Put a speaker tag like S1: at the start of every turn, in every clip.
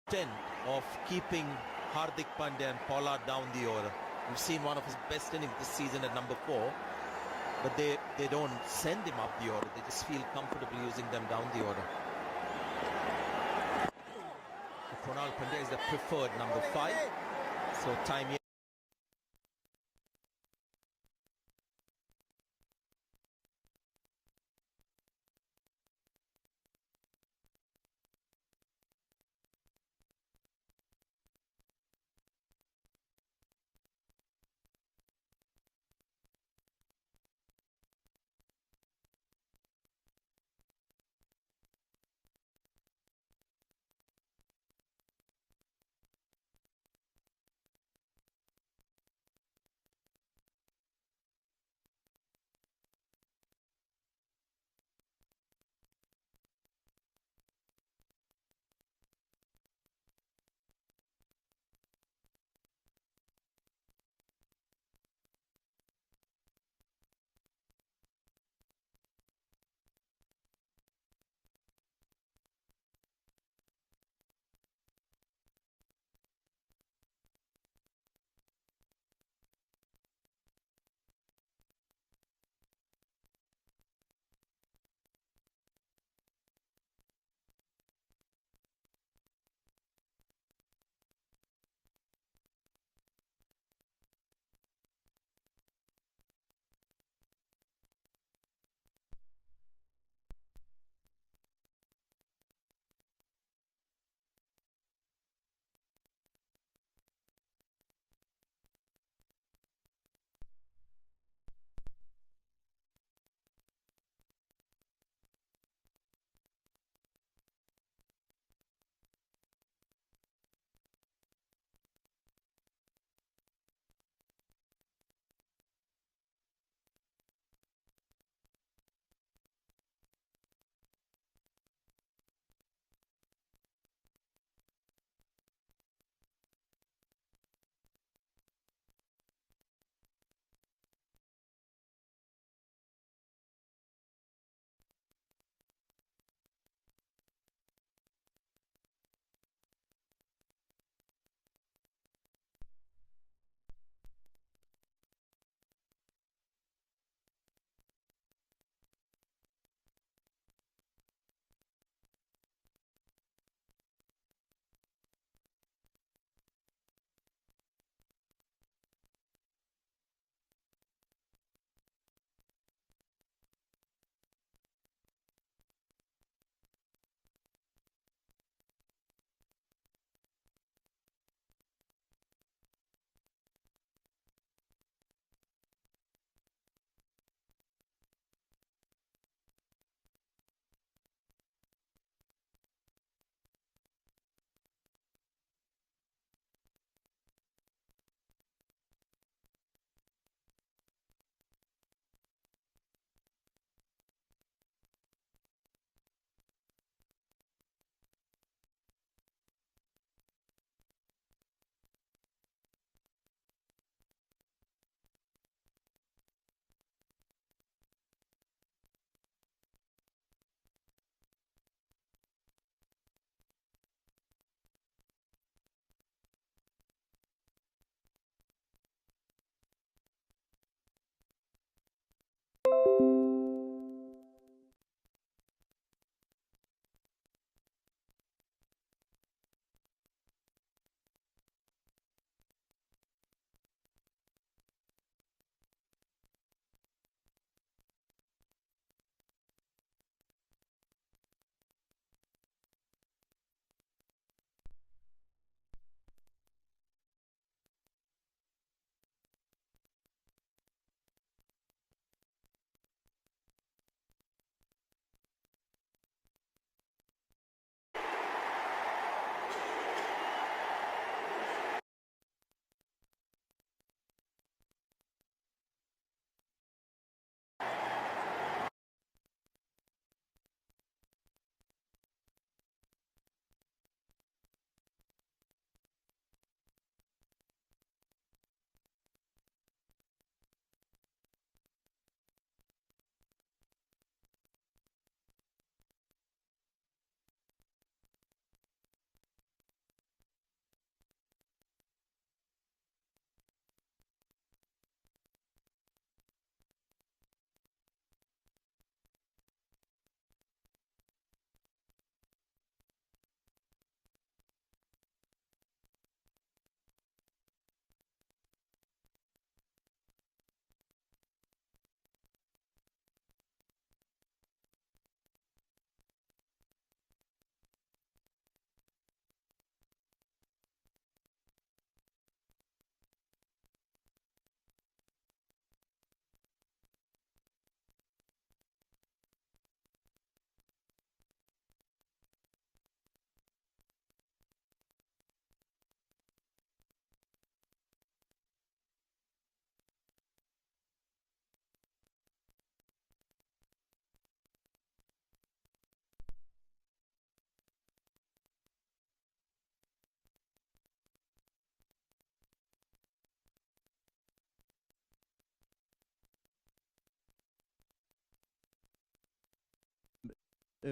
S1: 10 of keeping Hardik Pandya and Pollard down the order. We've seen one of his best innings this season at number 4, but they don't send him up the order. They just feel comfortable using them down the order. Kunal Pandya is the preferred number 5. So time here.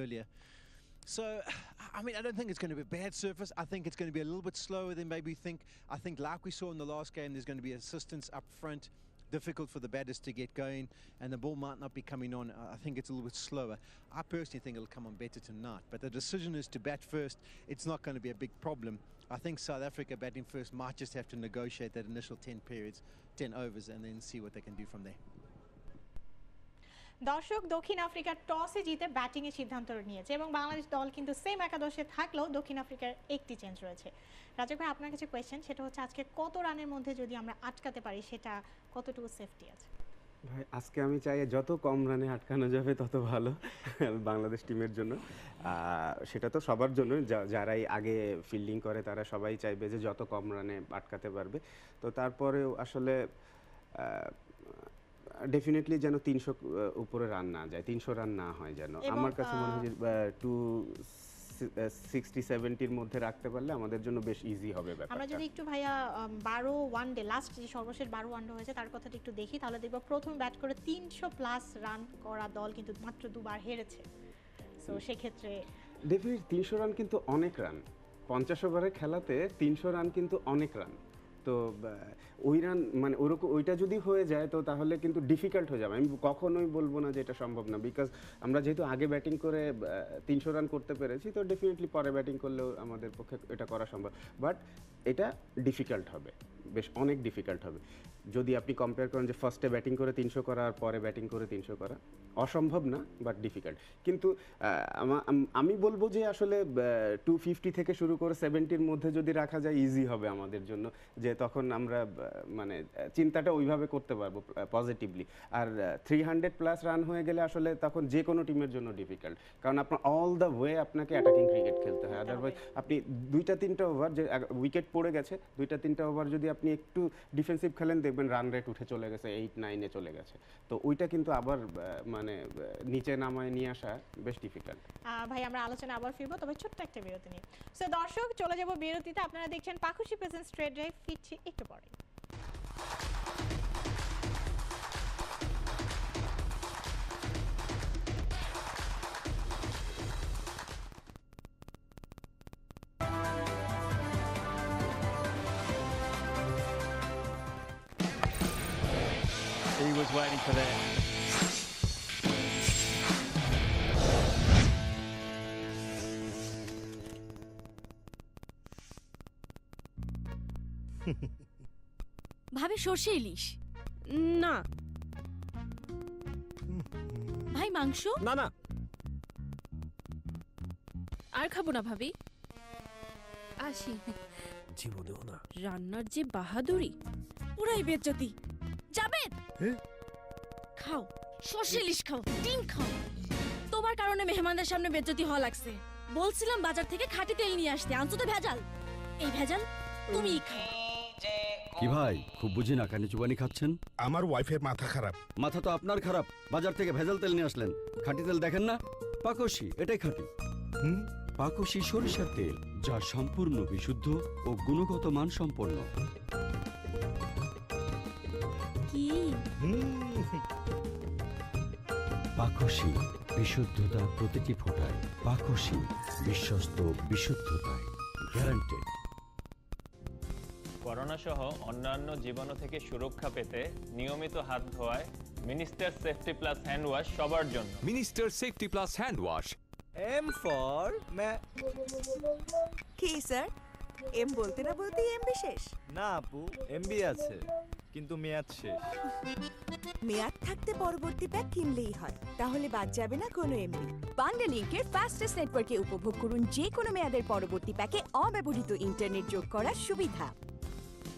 S2: earlier. So, I mean, I don't think it's going to be a bad surface. I think it's going to be a little bit slower than maybe we think. I think like we saw in the last game, there's going to be assistance up front, difficult for the batters to get going, and the ball might not be coming on. I think it's a little bit slower. I personally think it'll come on better tonight, but the decision is to bat first. It's not going to be a big problem. I think South Africa batting first might just have to negotiate that initial 10 overs and then see what they can do from there.
S3: দর্শক দক্ষিণ Africa টসে জিতে batting এর সিদ্ধান্ত নিয়েছে এবং বাংলাদেশ দল কিন্তু সেম একাদশে থাকলেও দক্ষিণ আফ্রিকার একটি চেঞ্জ রয়েছে। রাজা ভাই আপনার কাছে কোয়েশ্চেন, সেটা হচ্ছে আজকে কত রানের মধ্যে যদি আমরা আটকাতে পারি সেটা কতটুকু সেফটি আছে?
S4: ভাই আজকে আমি চাই যত কম রানে আটকানো যাবে তত ভালো বাংলাদেশ টিমের জন্য। সেটা তো সবার জন্য, যারাই আগে ফিল্ডিং করে তারা সবাই চাইবে যে যত কম রানে আটকাতে পারবে। তো তারপরেও আসলে ডেফিনেটলি যেন 300 উপরে রান না যায়, 300 রান না হয় যেন। আমার কাছে মনে হয় যে 260-70 মধ্যে রাখতে পারলে আমাদের জন্য বেশ ইজি হবে ব্যাপারটা।
S3: আমরা যদি একটু ভাইয়া 12 ওয়ানডে লাস্ট যে সর্বশেষ 12 ওয়ানডে হয়েছে তার কথাটা একটু দেখি, তাহলে দেখব প্রথম ব্যাট করে 300+ রান করা দল কিন্তু মাত্র দুবার হেরেছে। সো সেক্ষেত্রে
S4: ডেফিনেটলি 300 রান কিন্তু অনেক রান, 50 ওভারের খেলাতে 300 রান কিন্তু অনেক রান। তো ওই রান মানে ওরকম ওইটা যদি হয়ে যায় তো তাহলে কিন্তু ডিফিকাল্ট হয়ে যাবে। আমি কখনোই বলবো না যে এটা সম্ভব না, বিকজ আমরা যেহেতু আগে ব্যাটিং করে 300 রান করতে পেরেছি, তো ডেফিনেটলি পরে ব্যাটিং করলেও আমাদের পক্ষে এটা করা সম্ভব। বাট এটা ডিফিকাল্ট হবে, বেশ অনেক ডিফিকাল্ট হবে। যদি আপনি কম্পেয়ার করেন যে ফার্স্টে ব্যাটিং করে 300 করা আর পরে ব্যাটিং করে 300 করা, অসম্ভব না বাট ডিফিকাল্ট। কিন্তু আমি বলবো যে আসলে 250 থেকে শুরু করে 70-র মধ্যে যদি রাখা যায় ইজি হবে আমাদের জন্য, যে তখন আমরা মানে চিন্তাটা ওইভাবে করতে পারবো পজিটিভলি। আর 300+ রান হয়ে গেলে আসলে তখন যে কোনো টিমের জন্য ডিফিকাল্ট, কারণ আপনার অল দ্য ওয়ে আপনাকে অ্যাটাকিং ক্রিকেট খেলতে হয়। আদারওয়াইজ আপনি 2-3টা ওভার যে উইকেট পড়ে গেছে, 2-3টা ওভার যদি আপনি একটু ডিফেন্সিভ খেলেন দেখবেন রান রেট উঠে চলে গেছে 8-9-এ চলে গেছে। তো ওইটা কিন্তু আবার মানে নিচে নামায় নিয়ে আসা বেশ ডিফিকাল্ট।
S3: ভাই আমরা আলোচনা আবার ফিরবো, তবে ছোট্ট একটা বিরতি নিয়ে। সো দর্শক চলে যাব বিরতিতে। আপনারা দেখছেন পাখুশি প্রেজেন্ট স্ট্রেট ড্রাইভ, ফিরছি একটু পরে।
S5: He was waiting for that.
S6: ভাবি সর্ষে ইলিশ
S7: না।
S6: ভাই মাংস
S7: না না
S6: আর খাবো না ভাবি, আসি।
S7: জীবনেও না।
S6: রান্নার যে বাহাদুরি, পুরাই বেজ্জতি। যাবেন খাও, সর্ষে ইলিশ খাও, ডিম খাও। তোমার কারণে মেহমানদের সামনে বেজ্জতি হওয়া লাগছে। বলছিলাম বাজার থেকে খাঁটি তেল নিয়ে আসতে, আনছো তো ভেজাল। এই ভেজাল তুমিই খাও।
S8: কি ভাই, খুব বুঝি না কানে চুবানি খাচ্ছেন?
S9: আমার ওয়াইফের মাথা খারাপ।
S8: মাথা তো আপনার খারাপ, বাজার থেকে ভেজাল তেল নিয়ে আসলেন। খাঁটি তেল দেখেন না? পাকশি, এটাই খাঁটি। পাকশি সরিষার তেল, যা সম্পূর্ণ বিশুদ্ধ ও গুণগত মান সম্পন্ন।
S6: কি
S8: পাকশি, বিশুদ্ধতা প্রতিটি ফোঁটায়। পাকশি, বিশ্বস্ত বিশুদ্ধতায় গ্যারান্টেড।
S10: করোনা সহ অন্যান্য জীবাণু থেকে সুরক্ষা পেতে নিয়মিত হাত ধোয়ায় minister safety plus hand wash সবার জন্য।
S11: Minister safety plus hand wash.
S12: M for কি স্যার? এম বলতে না বলতে এম বিশেষ
S5: না আপু, এমবি আছে কিন্তু মেয়াদ শেষ।
S12: মেয়াদ থাকতে পরবর্তী প্যাক কিনলেই হয়, তাহলে বাদ যাবে না কোনো এমবি। বাংলালিংকের ফাস্টেস্ট নেটওয়ার্কে উপভোগ করুন যে কোনো মেয়াদের পরবর্তী প্যাকে অব্যবহৃত ইন্টারনেট যোগ করার সুবিধা।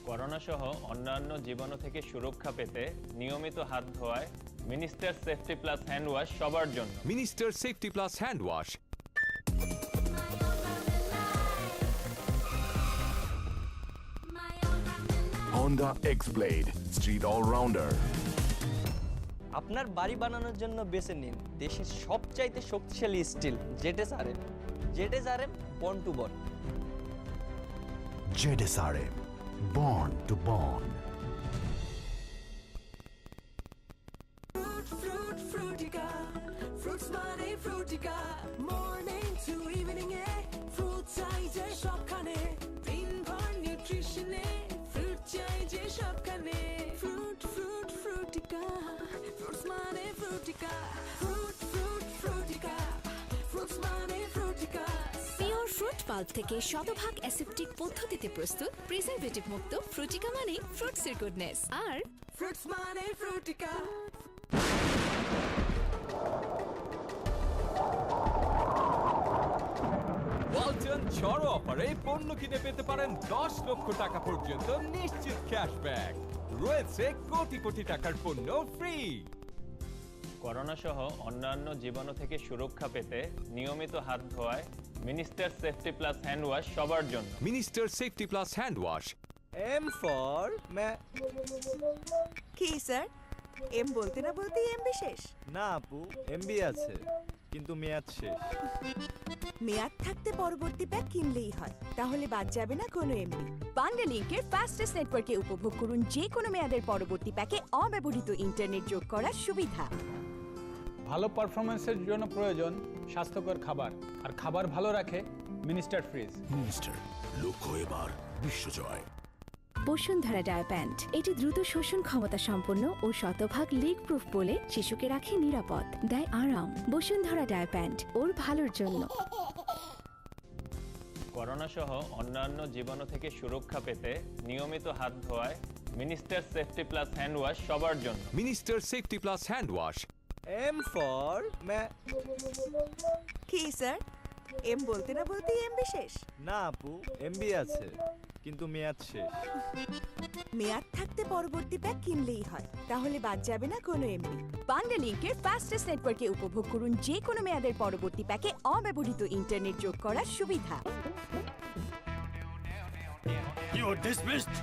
S10: করোনা সহ অন্যান্য জীবাণু থেকে সুরক্ষা পেতে নিয়মিত হাত ধোয়ায় minister safety plus hand wash সবার জন্য।
S11: Minister safety plus hand wash.
S9: Honda X-Blade Street All-Rounder।
S12: আপনার বাড়ি বানানোর জন্য বেছে নিন দেশের সবচাইতে শক্তিশালী steel ZSRM. ZSRM bond to bond.
S9: ZSRM Bond to Bond।
S12: Fruit Fruitica, fruits
S13: মানে ফ্রুটিকা মর্নিং টু ইভিনিং এ ফ্রুট চাই যে সবখানে দিনভর নিউট্রিশনে ফ্রুট চাই যে সবখানে ফ্রুট ফ্রুট ফ্রুটিকা ফ্রুটস মানে Frutika fruit fruit Frutika fruits মানে ফ্রুটিকা
S12: পিওর ফ্রুট পাল্প থেকে শতভাগ অ্যাসেপ্টিক পদ্ধতিতে প্রস্তুত প্রিজারভেটিভ মুক্ত ফ্রুটিকা মানে ফ্রুটসের গুডনেস আর
S13: ফ্রুটস মানে ফ্রুটিকা
S11: ওয়ালটন ঝড় অফারে পণ্য কিনে পেতে পারেন 10 লক্ষ টাকা পর্যন্ত নিশ্চিত ক্যাশব্যাক। রয়েছে কোটি কোটি টাকার পণ্য ফ্রি।
S10: করোনা সহ অন্যান্য জীবাণু থেকে সুরক্ষা পেতে নিয়মিত হাত ধোয়ায় minister safety plus hand wash সবার জন্য।
S11: Minister safety plus hand wash.
S5: M for
S12: কি স্যার এম বলতে না বলতে এম বিশেষ
S5: না আপু এমবি আছে কিন্তু মেয়াদ শেষ।
S12: মেয়াদ থাকতে পরবর্তী প্যাক কিনলেই হয়, তাহলে বাদ যাবে না কোনো এমবি। বান্ডেলিংকের ফাস্টেস্ট নেটওয়ার্কে উপভোগ করুন যে কোনো মেয়াদের পরবর্তী প্যাকে অব্যবহৃত ইন্টারনেট যোগ করার সুবিধা।
S14: ভালো পারফরম্যান্সের জন্য প্রয়োজন স্বাস্থ্যকর খাবার, আর খাবার ভালো রাখে মিনিস্টার ফ্রিজ।
S9: মিনিস্টার লক্ষ্য এবার বিশ্বজয়।
S15: বসুন্ধরা ডায়ার প্যান্ট, এটি দ্রুত শোষণ ক্ষমতা সম্পন্ন ও শতভাগ লিক প্রুফ বলে শিশুকে রাখে নিরাপদ, দেয় আরাম। বসুন্ধরা ডায়ার প্যান্ট, ওর ভালোর জন্য।
S10: করোনা সহ অন্যান্য জীবাণু থেকে সুরক্ষা পেতে নিয়মিত হাত ধোয়ায় minister safety plus hand wash সবার জন্য।
S11: Minister safety plus hand wash.
S5: M for
S12: কি স্যার এম বলতে না বলতে এম বিশেষ
S5: না আপু এমবি আছে কিন্তু মেয়াদ শেষ।
S12: মেয়াদ থাকতে পরবর্তী প্যাক কিনলেই হয়, তাহলে বাদ যাবে না কোনো এমবি। বান্ডেলিংকের ফাস্টেস্ট নেটওয়ার্কে উপভোগ করুন যে কোনো মেয়াদের পরবর্তী প্যাকে অব্যবহৃত ইন্টারনেট যোগ করার সুবিধা।
S8: You are dismissed.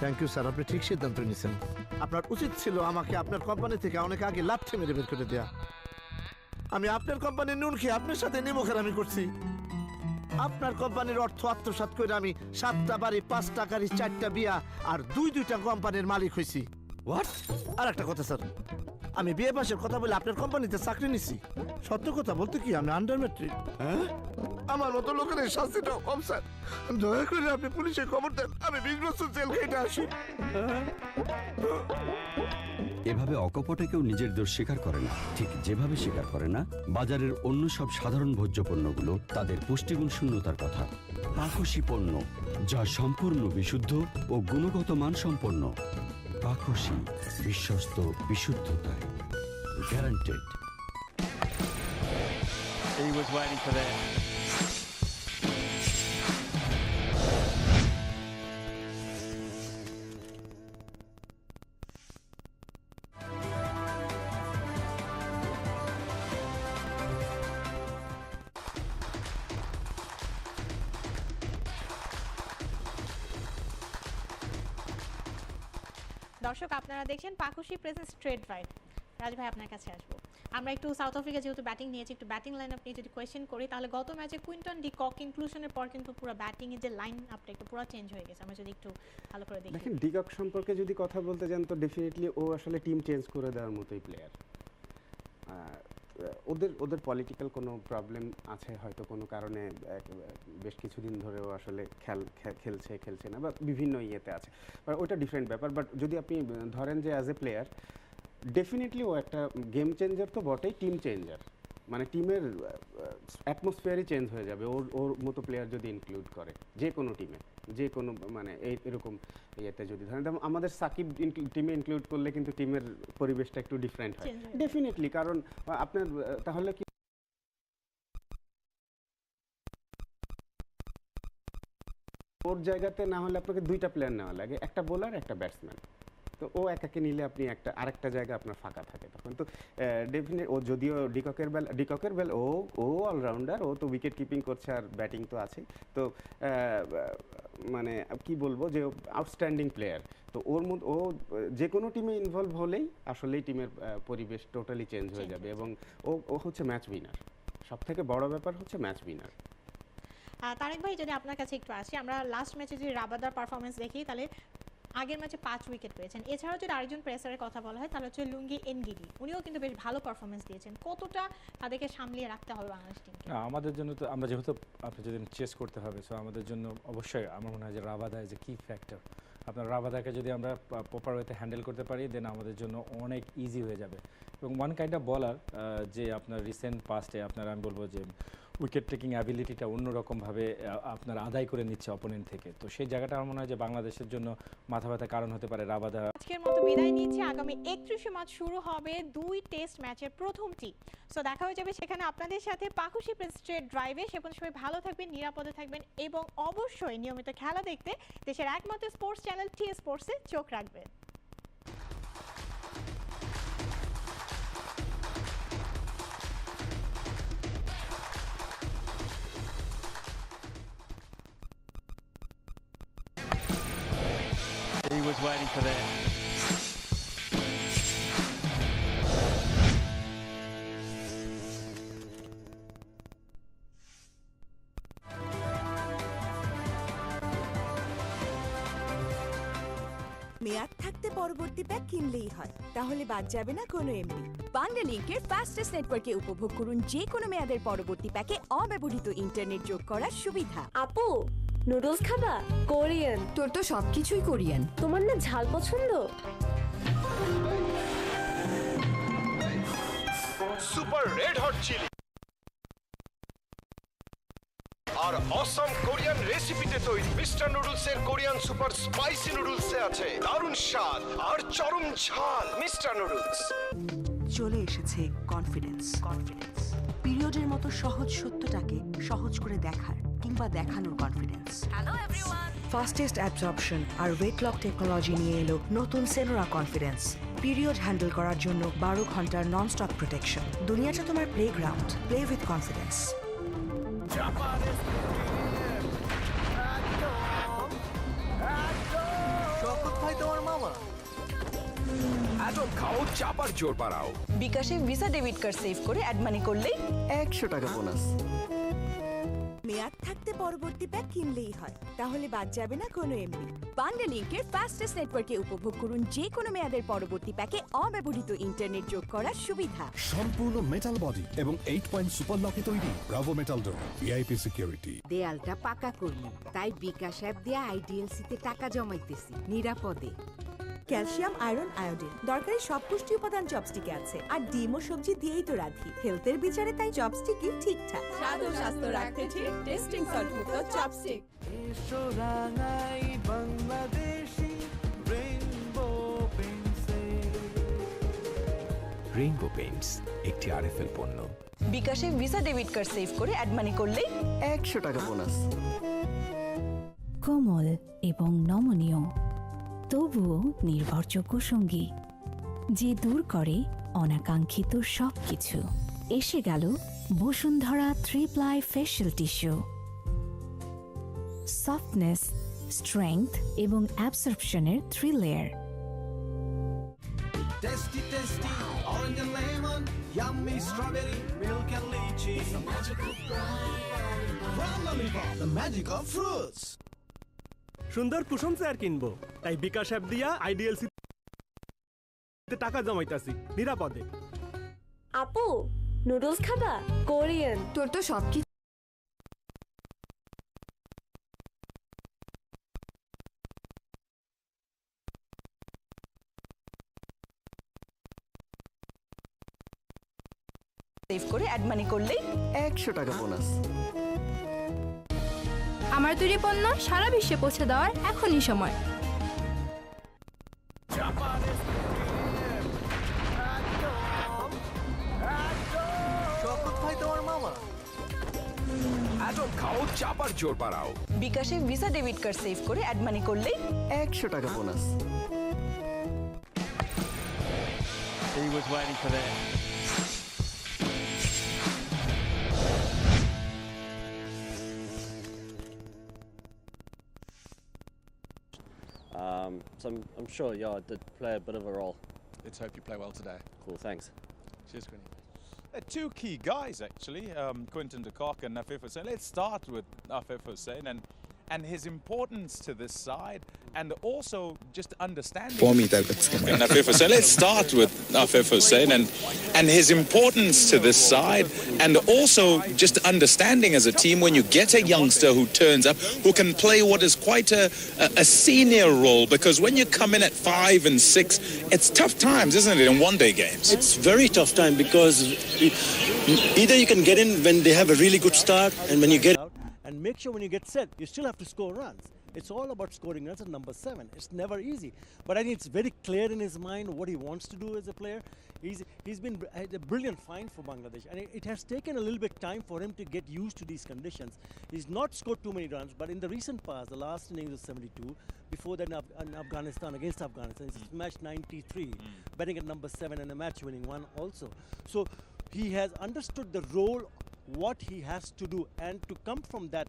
S16: Thank you sir, আপনি ঠিক সিদ্ধান্ত নিয়েছেন। আপনার উচিত ছিল আমাকে আপনার কোম্পানি থেকে অনেক আগে লাথি মেরে বের করে দেয়া। আমি আপনার কোম্পানির নুন খেয়ে আপনার সাথে নিমখেরামি করছি। আপনার কোম্পানির অর্থ আত্মসাৎ করে আমি 7টা বাড়ি, 5টা গাড়ি, 4টা বিয়া আর 2টা কোম্পানির মালিক হয়েছি। হোয়াট? আর একটা কথা স্যার, আমি বিয়ে পাশের কথা বলে আপনার কোম্পানিতে চাকরি নিছি। সত্য কথা বলতে কি আমি আন্ডার ম্যাট্রিক। হ্যাঁ, আমার মতো লোকের এই শাস্তিটা কম স্যার। দয়া করে আপনি পুলিশে খবর দেন, আমি 20 বছর জেল খেটে আসি।
S8: এভাবে অকপটে কেউ নিজের দোষ স্বীকার করে না, ঠিক যেভাবে স্বীকার করে না বাজারের অন্য সব সাধারণ ভোজ্য পণ্যগুলো তাদের পুষ্টিগুণ শূন্যতার কথা। পাকশী পণ্য যা সম্পূর্ণ বিশুদ্ধ ও গুণগত মানসম্পন্ন। পাকশী, বিশ্বস্ত বিশুদ্ধতায় guaranteed.
S17: He was waiting for that.
S3: দর্শক আপনারা দেখছেন Pakshi presents trade right. Raj ভাই আপনার কাছে আসবো। আমরা একটু সাউথ আফ্রিকা যেহেতু ব্যাটিং নিয়েছি, একটু ব্যাটিং লাইন আপ নিয়ে যদি কোয়েশ্চেন করি, তাহলে গত ম্যাচে কুইন্টন ডি কক ইনক্লুশনের পর কিন্তু পুরো ব্যাটিং এর যে লাইন আপটা একটু পুরো চেঞ্জ হয়ে গেছে। আমরা যদি একটু ভালো করে দেখি।
S4: দেখেন ডিকক সম্পর্কে যদি কথা বলতে যান তো ডেফিনেটলি ও আসলে টিম চেঞ্জ করে দেওয়ার মতোই প্লেয়ার। ওদের পলিটিক্যাল কোনো প্রবলেম আছে হয়তো, কোনো কারণে বেশ কিছুদিন ধরেও আসলে খেলছে না বা বিভিন্ন ইয়েতে আছে, ওটা ডিফারেন্ট ব্যাপার। বাট যদি আপনি ধরেন যে অ্যাজ এ প্লেয়ার ডেফিনেটলি ও একটা গেম চেঞ্জার তো বটেই, টিম চেঞ্জার। মানে টিমের অ্যাটমসফিয়ারই চেঞ্জ হয়ে যাবে ওর মতো প্লেয়ার যদি ইনক্লুড করে যে কোনো টিমে, যে কোনো মানে এরকম ইয়েতে যদি ধরেন আমাদের সাকিব টিমে ইনক্লুড করলে কিন্তু টিমের পরিবেশটা একটু ডিফারেন্ট হয় ডেফিনেটলি। কারণ আপনার তাহলে কি ওর জায়গাতে না হলে আপনাকে 2টা প্লেয়ার নেওয়া লাগে, একটা বোলার একটা ব্যাটসম্যান। তো ও একাকে নিলে আপনি আরেকটা জায়গা আপনার ফাঁকা থাকে তখন। তো ডেফিনেট ও যদিও ডিককের বেল ও অলরাউন্ডার, ও তো উইকেট কিপিং করছে আর ব্যাটিং তো আছে। তো মানে কি বলবো যে আউটস্ট্যান্ডিং প্লেয়ার। তো ওর মধ্যে ও যে কোনো টিমে ইনভলভ হলেই আসলেই টিমের পরিবেশ টোটালি চেঞ্জ হয়ে যাবে এবং ও হচ্ছে ম্যাচ উইনার। সব থেকে বড় ব্যাপার হচ্ছে ম্যাচ উইনার।
S3: তারেক ভাই যদি আপনার কাছে একটু আসি, আমরা লাস্ট ম্যাচে যদি রাবাদার পারফরমেন্স দেখি, তাহলে আগের ম্যাচে 5 উইকেট পেয়েছেন। এছাড়াও যদি আরেকজন প্রেসারের কথা বলা হয় তাহলে হচ্ছে লুঙ্গি এনগিডি, উনিও কিন্তু বেশ ভালো পারফরমেন্স দিয়েছেন। কতটা তাদেরকে সামলিয়ে রাখতে হবে বাংলাদেশ টিমকে?
S18: আমাদের জন্য তো আমরা যেহেতু আপনি যদি চেস করতে হবে, সো আমাদের জন্য অবশ্যই আমার মনে হয় যে রাবাদা ইজ এ কি ফ্যাক্টর। আপনার রাবাদাকে যদি আমরা প্রপার ওয়েতে হ্যান্ডেল করতে পারি দেন আমাদের জন্য অনেক ইজি হয়ে যাবে। এবং ওয়ান কাইন্ড অফ বলার যে আপনার রিসেন্ট পাস্টে আপনার আমি বলবো যে উইকেট টেকিং অ্যাবিলিটিটা অন্যরকমভাবে আপনার আদায় করে নিচ্ছে অপোনেন্ট থেকে, তো সেই জায়গাটা আমার মনে হয় যে বাংলাদেশের জন্য মাথা ব্যথার কারণ হতে পারে রাবাদা।
S3: আজকের মতো বিদায় নিচ্ছে। আগামী 31 মার্চ শুরু হবে 2 টেস্ট ম্যাচের প্রথমটি। সো দেখা হয়ে যাবে সেখানে আপনাদের সাথে পাকুশি স্ট্রেট ড্রাইভে। সে পর্যন্ত সবাই ভালো থাকবেন, নিরাপদে থাকবেন এবং অবশ্যই নিয়মিত খেলা দেখতে দেশের একমাত্র স্পোর্টস চ্যানেল টি স্পোর্টসে চোখ রাখবেন।
S17: He was waiting for that.
S12: মেয়াদ থাকতে পরবর্তী প্যাক কিনলেই হয়, তাহলে বাদ যাবে না কোনো এমবি। বাংলালিংকের ফাস্টেস্ট নেটওয়ার্কে উপভোগ করুন যে কোনো মেয়াদের পরবর্তী প্যাকে অব্যবহৃত ইন্টারনেট যোগ করার সুবিধা।
S6: আপু নুডলস খাবা? কোরিয়ান।
S15: তোর তো সবকিছুই কোরিয়ান।
S6: তোমার না ঝাল পছন্দ?
S19: সুপার রেড হট চিলি আর অসম কোরিয়ান রেসিপিতে তৈরি মিস্টার নুডলসের কোরিয়ান সুপার স্পাইসি নুডলসে আছে দারুণ স্বাদ আর চরম ঝাল। Mister noodles.
S20: চলে এসেছে কনফিডেন্স। পিরিয়ডের মতো সহজ সত্যটাকে সহজ করে দেখার কিংবা দেখানোর confidence.
S6: Hello everyone.
S20: Fastest absorption আর ওয়েট লক টেকনোলজি নিয়ে এলো নতুন সেনোরা কনফিডেন্স। পিরিয়ড হ্যান্ডেল করার জন্য 12 ঘন্টার নন স্টপ প্রোটেকশন। দুনিয়াটা তোমার প্লেগ্রাউন্ড, প্লে উইথ কনফিডেন্স।
S9: খাও চাপার জোর বাড়াও।
S12: বিকাশে ভিসা ডেবিট কার্ড সেভ করে অ্যাড মানি করলেই
S16: 100 টাকা বোনাস।
S12: মেয়াদ থাকতে পরবর্তী প্যাক কিনলেই হয়, তাহলে বাদ যাবে না কোনো এমবি। বাংলালিংকের ফাস্টেস্ট নেটওয়ার্কে উপভোগ করুন যে কোনো মেয়াদের পরবর্তী প্যাকে অব্যবহৃত ইন্টারনেট যোগ করার সুবিধা।
S9: সম্পূর্ণ মেটাল বডি এবং 8 পয়েন্ট সুপার লকে তৈরি bravo metal door VIP security.
S15: দেয়ালটা পাকা করব, তাই বিকাশ অ্যাপ দিয়ে আইডিএলসিতে টাকা জমাইতেছি নিরাপদে।
S12: ক্যালসিয়াম, আয়রন, আয়োডিন দরকারি সব পুষ্টি উপাদান চপস্টিকে আছে। আর ডিম ও সবজি দিয়েই তো রাধি হেলথের বিচারে, তাই চপস্টিকই ঠিকঠাক।
S6: স্বাদ ও স্বাস্থ্য রাখতে ঠিক টেস্টিং সল্ট মুক্ত চপস্টিক।
S11: রেইনবো পেইন্টস একটি আরএফএল পণ্য।
S12: বিকাশে ভিসা ডেবিট কার্ড সেভ করে অ্যাড মানি করলেই
S16: 100 টাকা বোনাস।
S15: কোমল এবং নমনীয়, তবুও নির্ভরযোগ্য সঙ্গী যে দূর করে অনাকাঙ্ক্ষিত সবকিছু। এসে গেল Bashundhara 3-ply facial tissue. Softness, strength এবং অ্যাবসর্পশনের 3 layer.
S13: Tasty, tasty, orange and lemon, yummy strawberry, milk and lychee. It's the magic of From Lollipop, the magic of fruits.
S21: সুন্দর কুসুম চেয়ার কিনবো, তাই বিকাশ অ্যাপ দিয়া আইডিএলসি টাকা জমাইতাছি নিরাপদে।
S6: আপু নুডলস খাবা? কোরিয়ান।
S15: তোর তো সবকিছু
S12: সেভ করে অ্যাড মানি করলেই
S16: 100 টাকা বোনাস।
S6: আমার তৈরি পণ্য সারা বিশ্বে পৌঁছে দেওয়ার এখনই সময়।
S9: খাও চাপার জোর বাড়াও।
S12: বিকাশে ভিসা ডেবিট কার্ড সেভ করে অ্যাড মানি করলেই
S16: 100 টাকা bonus.
S17: He was waiting for that.
S22: So I'm sure, yeah, I did play a bit of a role.
S23: Let's hope you play well today.
S22: Cool, thanks.
S23: Cheers, Quinny.
S24: Two key guys actually, Quinton de Kock and Afif Hossain. Let's start with Afif Hossain, and
S11: and his importance to this side, and also just understanding.
S1: For me, and Afif Hossain. Let's start with Afif Hossain and his importance to this side, and also just understanding as a team when you get a youngster who turns up, who can play what is quite a senior role, because when you come in at 5 and 6, it's tough times, isn't it, in one-day games?
S2: It's very tough time because either you can get in when they have a really good start, and when you get out,
S7: and make sure when you get set, you still have to score runs. It's all about scoring runs at number 7. It's never easy. But I think it's very clear in his mind what he wants to do as a player. He's been a brilliant find for Bangladesh. And it has taken a little bit time for him to get used to these conditions. He's not scored too many runs, but in the recent past, the last innings was 72. Before that in Afghanistan, against Afghanistan, he smashed 93, batting at number 7 and a match-winning one also. So he has understood the role, what he has to do, and to come from that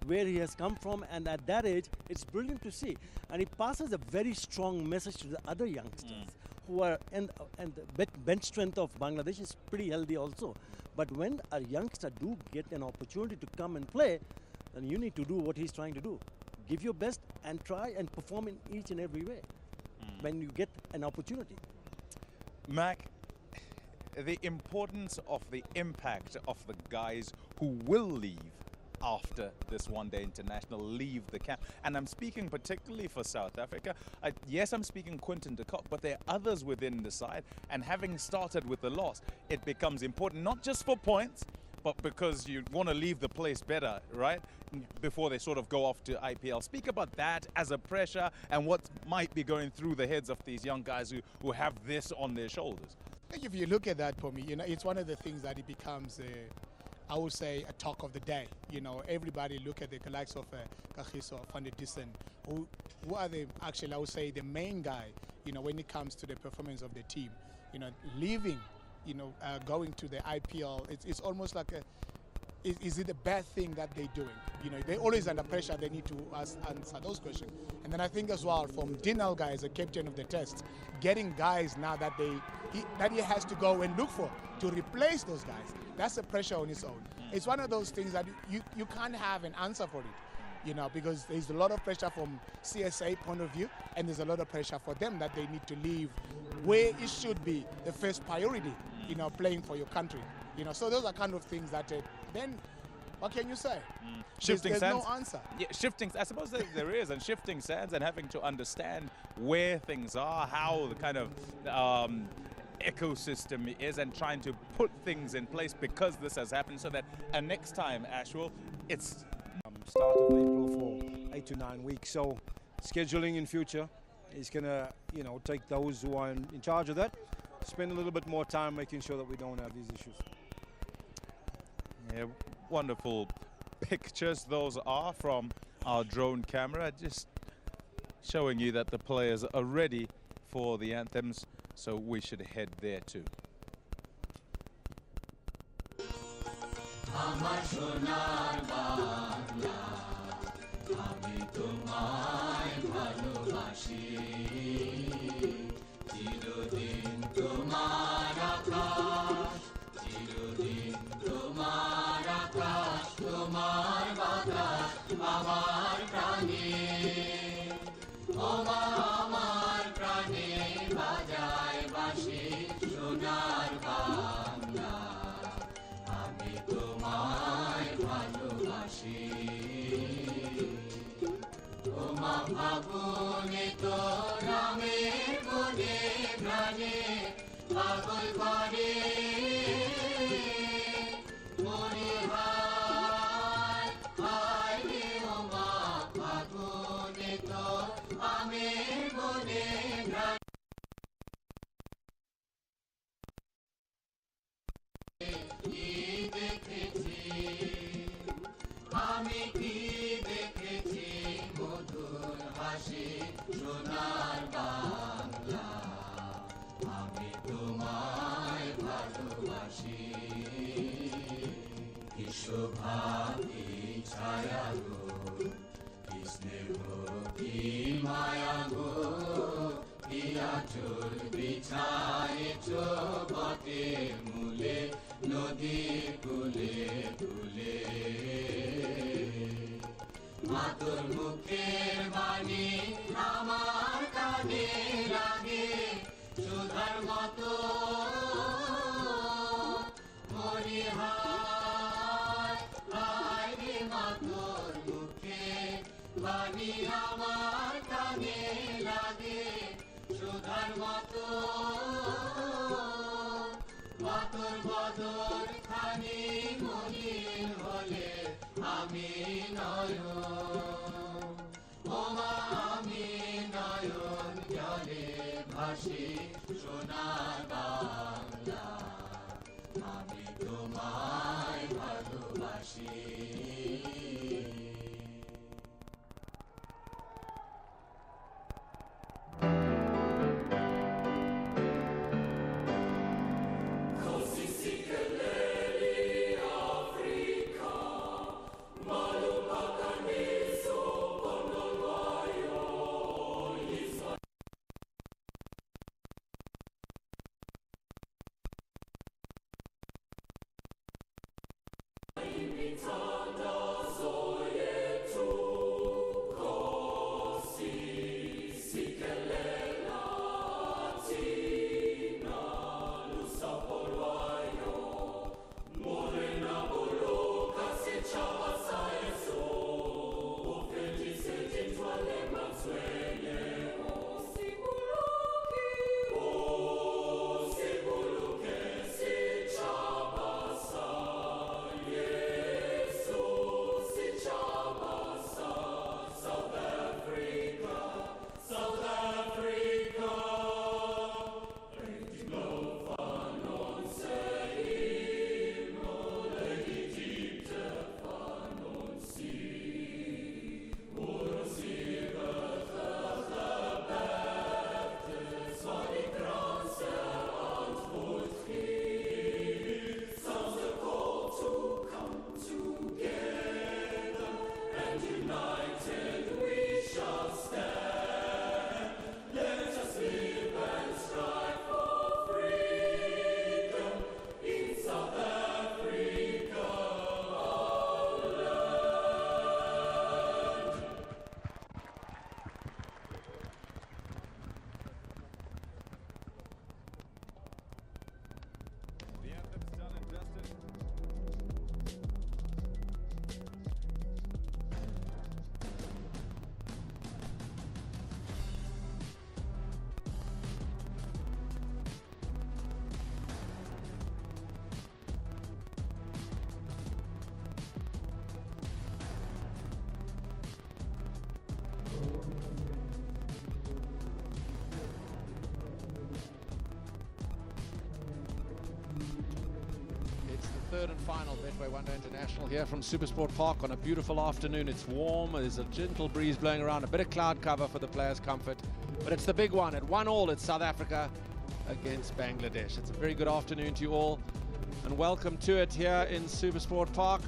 S7: where he has come from, and at that age, it's brilliant to see. And he passes a very strong message to the other youngsters who are, and the bench strength of Bangladesh is pretty healthy also. But when a youngster do get an opportunity to come and play, then you need to do what he's trying to do. Give your best and try and perform in each and every way when you get an opportunity.
S11: Mac, the importance of the impact of the guys who will leave after this one-day international, leave the camp. And I'm speaking particularly for South Africa. Yes, I'm speaking Quinton de Kock, but there are others within the side. And having started with the loss, it becomes important, not just for points, but because you want to leave the place better, right? Before they sort of go off to IPL. Speak about that as a pressure and what might be going through the heads of these young guys who have this on their shoulders.
S24: I think if you look at that, for me, it's one of the things that it becomes I would say a talk of the day. Everybody look at the likes of Kagiso, Van der Dussen, who are actually, I would say, the main guy, when it comes to the performance of the team. Leaving, going to the IPL, it's almost like is it a bad thing that they're doing? They're always under pressure. They need to answer those questions. And then I think as well, from Dinal guy as a captain of the test, getting guys now that he has to go and look for to replace those guys. That's a pressure on its own. It's one of those things that you can't have an answer for it, because there's a lot of pressure from CSA point of view, and there's a lot of pressure for them that they need to leave where it should be the first priority, playing for your country. So those are kind of things that then what can you say?
S11: Shifting
S24: there's
S11: sands.
S24: No answer.
S11: Yeah, shifting. I suppose there is, and shifting sands, and having to understand where things are, how the kind of ecosystem is, and trying to put things in place because this has happened, so that next time, Ashwell, it's
S25: start of April for 8 to 9 weeks. So scheduling in future is gonna, take those who are in charge of that, spend a little bit more time making sure that we don't have these issues.
S11: Yeah, wonderful pictures those are from our drone camera, just showing you that the players are ready for the anthems, so we should head there too.
S13: মাতুর মুখের বাণী আমার কানে লাগে সুধার মতো মরি হায় হায় রে মাতুর মুখের বাণী আমার কানে লাগে সুধার মতো মাতুর বদর খানি মলিন হলে আমি নয়ন ওমা আমি নয়ন জলে ভাসি সোনার বাংলা আমি তোমায় ভালোবাসি
S4: Third and final Betway One Day International here from Supersport Park on a beautiful afternoon. It's warm, there's a gentle breeze blowing around, a bit of cloud cover for the players' comfort, but it's the big one. At 1-1, it's South Africa against Bangladesh. It's a very good afternoon to you all, and welcome to it here in Supersport Park.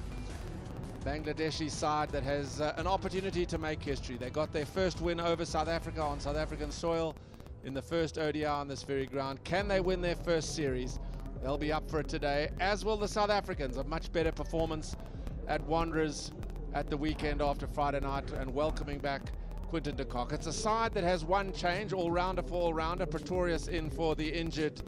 S4: Bangladeshi side that has an opportunity to make history. They got their first win over South Africa on South African soil in the first ODI on this very ground. Can they win their first series? They'll be up for it today, as will the South Africans. A much better performance at Wanderers at the weekend after Friday night, and welcoming back Quinton de Kock. It's a side that has one change, all-rounder for all-rounder. Pretorius in for the injured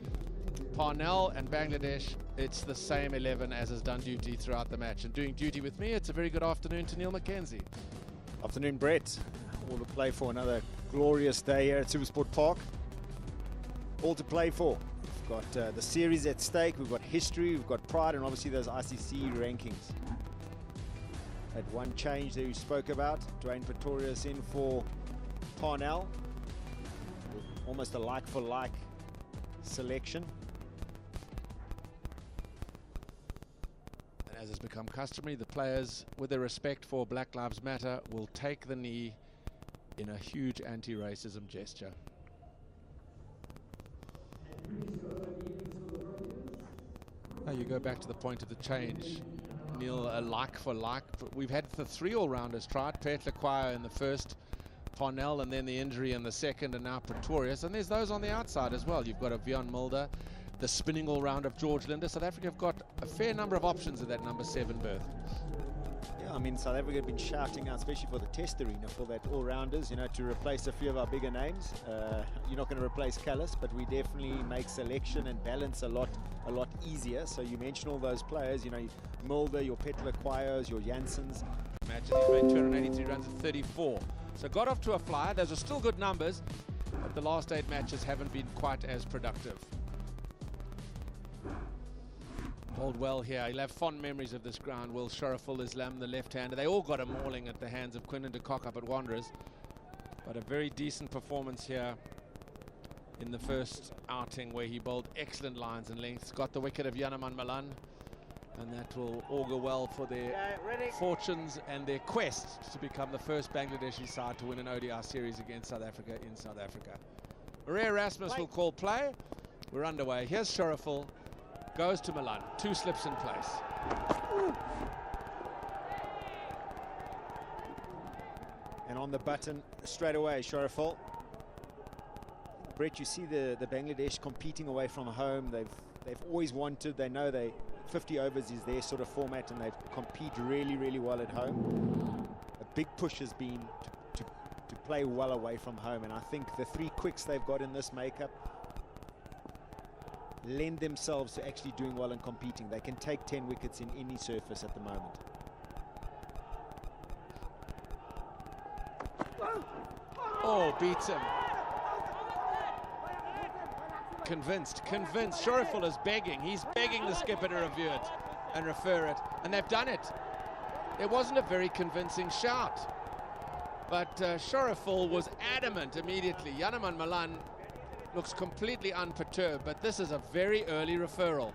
S4: Parnell, and Bangladesh, it's the same 11 as has done duty throughout the match. And doing duty with me, it's a very good afternoon to Neil McKenzie.
S5: Afternoon, Brett. All to play for, another glorious day here at Supersport Park. All to play for. We've got the series at stake, we've got history, we've got pride, and obviously those ICC rankings. Had one change that we spoke about, Dwayne Pretorius in for Parnell. Almost a like-for-like selection.
S4: And as has become customary, the players, with their respect for Black Lives Matter, will take the knee in a huge anti-racism gesture. Now you go back to the point of the change. Neil, a like for like. We've had the 3 all-rounders tried. Pet Lequire in the first, Parnell, and then the injury in the second, and now Pretorius. And there's those on the outside as well. You've got a Vion Mulder, the spinning all-round of George Linder. South Africa have got a fair number of options at that number 7 berth.
S5: Yeah, I mean, South Africa have been shouting out, especially for the test arena, for that all-rounders, you know, to replace a few of our bigger names. You're not going to replace Callis, but we definitely make selection and balance a lot easier. So you mentioned all those players, you know, Mulder, your Petlaquayos, your Janssens.
S4: Matches, he's made 283 runs at 34. So got off to a flyer. Those are still good numbers, but the last 8 matches haven't been quite as productive. Bowled well here. He'll have fond memories of this ground. Will Shoriful, Islam, the left-hander. They all got a mauling at the hands of Quinton de Kock up at Wanderers. But a very decent performance here in the first outing where he bowled excellent lines and lengths. Got the wicket of Yanaman Malan. And that will augur well for their fortunes and their quest to become the first Bangladeshi side to win an ODI series against South Africa in South Africa. Maria Erasmus will call play. We're underway. Here's Shoriful. Goes to Malan. 2 slips in place.
S5: And on the button straight away, Shoriful. Brett, you see the Bangladesh competing away from home. They've always wanted. They know 50 overs is their sort of format, and they compete really, really well at home. A big push has been to play well away from home, and I think the 3 quicks they've got in this makeup lend themselves to actually doing well and competing. They can take 10 wickets in any surface at the moment.
S4: Oh, beats him. Convinced. Shoriful is begging. He's begging the skipper to review it and refer it, and they've done it. It wasn't a very convincing shout, but Shoriful was adamant immediately. Yanaman Malan looks completely unperturbed, but this is a very early referral.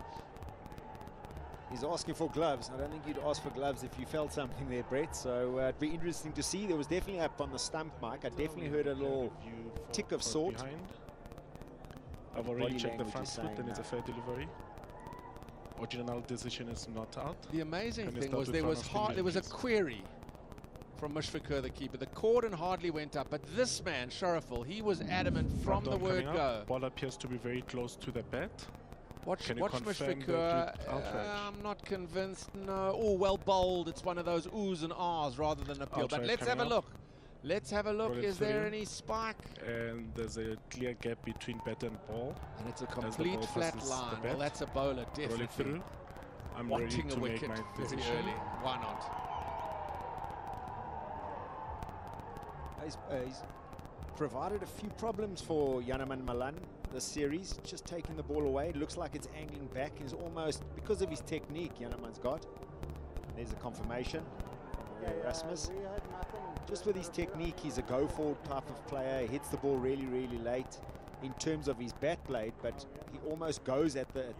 S5: He's asking for gloves. I don't think you'd ask for gloves if you felt something there, Brett. So it'd be interesting to see. There was definitely up on the stump mic. I definitely heard a little tick of sort.
S3: I've already checked the front foot, and it's a fair delivery. Original decision is not out.
S4: The amazing thing was there was a query from Mushfiqur, the keeper. The cordon hardly went up, but this man, Shoriful, he was adamant from the word go.
S3: Ball appears to be very close to the bat.
S4: Watch Mushfiqur. I'm not convinced. No. Oh, well bowled. It's one of those oohs and ahs rather than appeal. But let's have a look. Let's have a look. Is there any spike?
S3: And there's a clear gap between bat and ball.
S4: And it's a complete flat line. Well, that's a bowler, definitely.
S3: Through. I'm
S4: wanting
S3: ready to
S4: a wicket
S3: make my
S4: very
S3: decision.
S4: early. Why not?
S5: He's provided a few problems for Yanaman Malan this series, just taking the ball away. It looks like it's angling back. He's almost, because of his technique, Yanaman's got. There's a confirmation from Erasmus. Just with his technique, he's a go-forward type of player. He hits the ball really, really late in terms of his bat blade, but he almost goes at the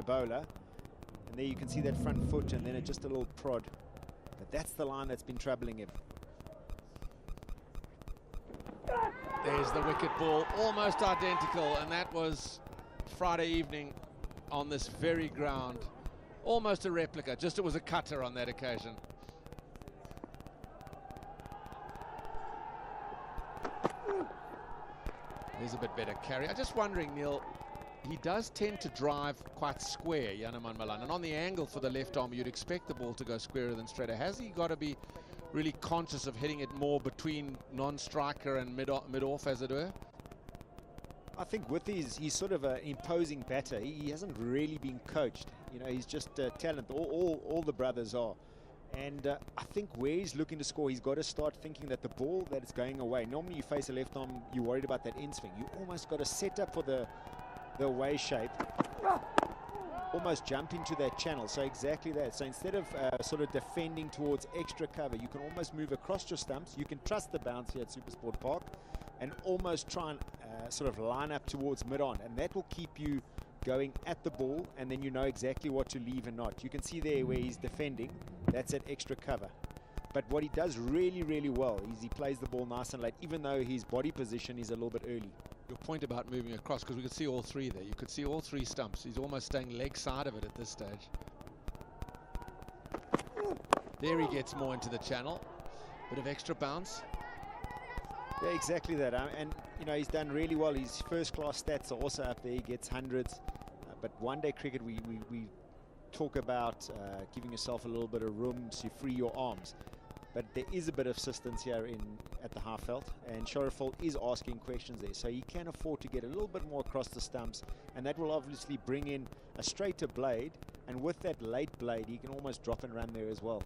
S5: bowler. And there you can see that front foot, and then just a little prod. But that's the line that's been troubling him.
S4: There's the wicket ball, almost identical, and that was Friday evening on this very ground. Almost a replica, just it was a cutter on that occasion. He's a bit better Carey. I'm just wondering, Neil, he does tend to drive quite square, Yanaman Malan, and on the angle for the left arm, you'd expect the ball to go squarer than straighter. Has he got to be really conscious of hitting it more between non-striker and mid-off, as it were?
S5: I think with he's sort of an imposing batter. He hasn't really been coached. You know, he's just talent. All the brothers are. And I think where he's looking to score, he's got to start thinking that the ball that is going away. Normally you face a left arm, you're worried about that in swing. You almost got to set up for the away shape. Almost jump into that channel. So exactly that. So instead of sort of defending towards extra cover, you can almost move across your stumps. You can trust the bounce here at Supersport Park and almost try and sort of line up towards mid-on. And that will keep you going at the ball, and then you know exactly what to leave and not. You can see there where he's defending. That's at extra cover. But what he does really, really well is he plays the ball nice and late, even though his body position is a little bit early.
S4: Your point about moving across, because we could see all 3 there. You could see all 3 stumps. He's almost staying leg side of it at this stage. There he gets more into the channel. Bit of extra bounce.
S5: Yeah, exactly that. And, you know, he's done really well. His first-class stats are also up there. He gets hundreds. But one-day cricket, we talk about giving yourself a little bit of room to free your arms. But there is a bit of assistance here at the half felt, and Shoriful is asking questions there, so he can afford to get a little bit more across the stumps, and that will obviously bring in a straighter blade, and with that late blade he can almost drop and run there as well.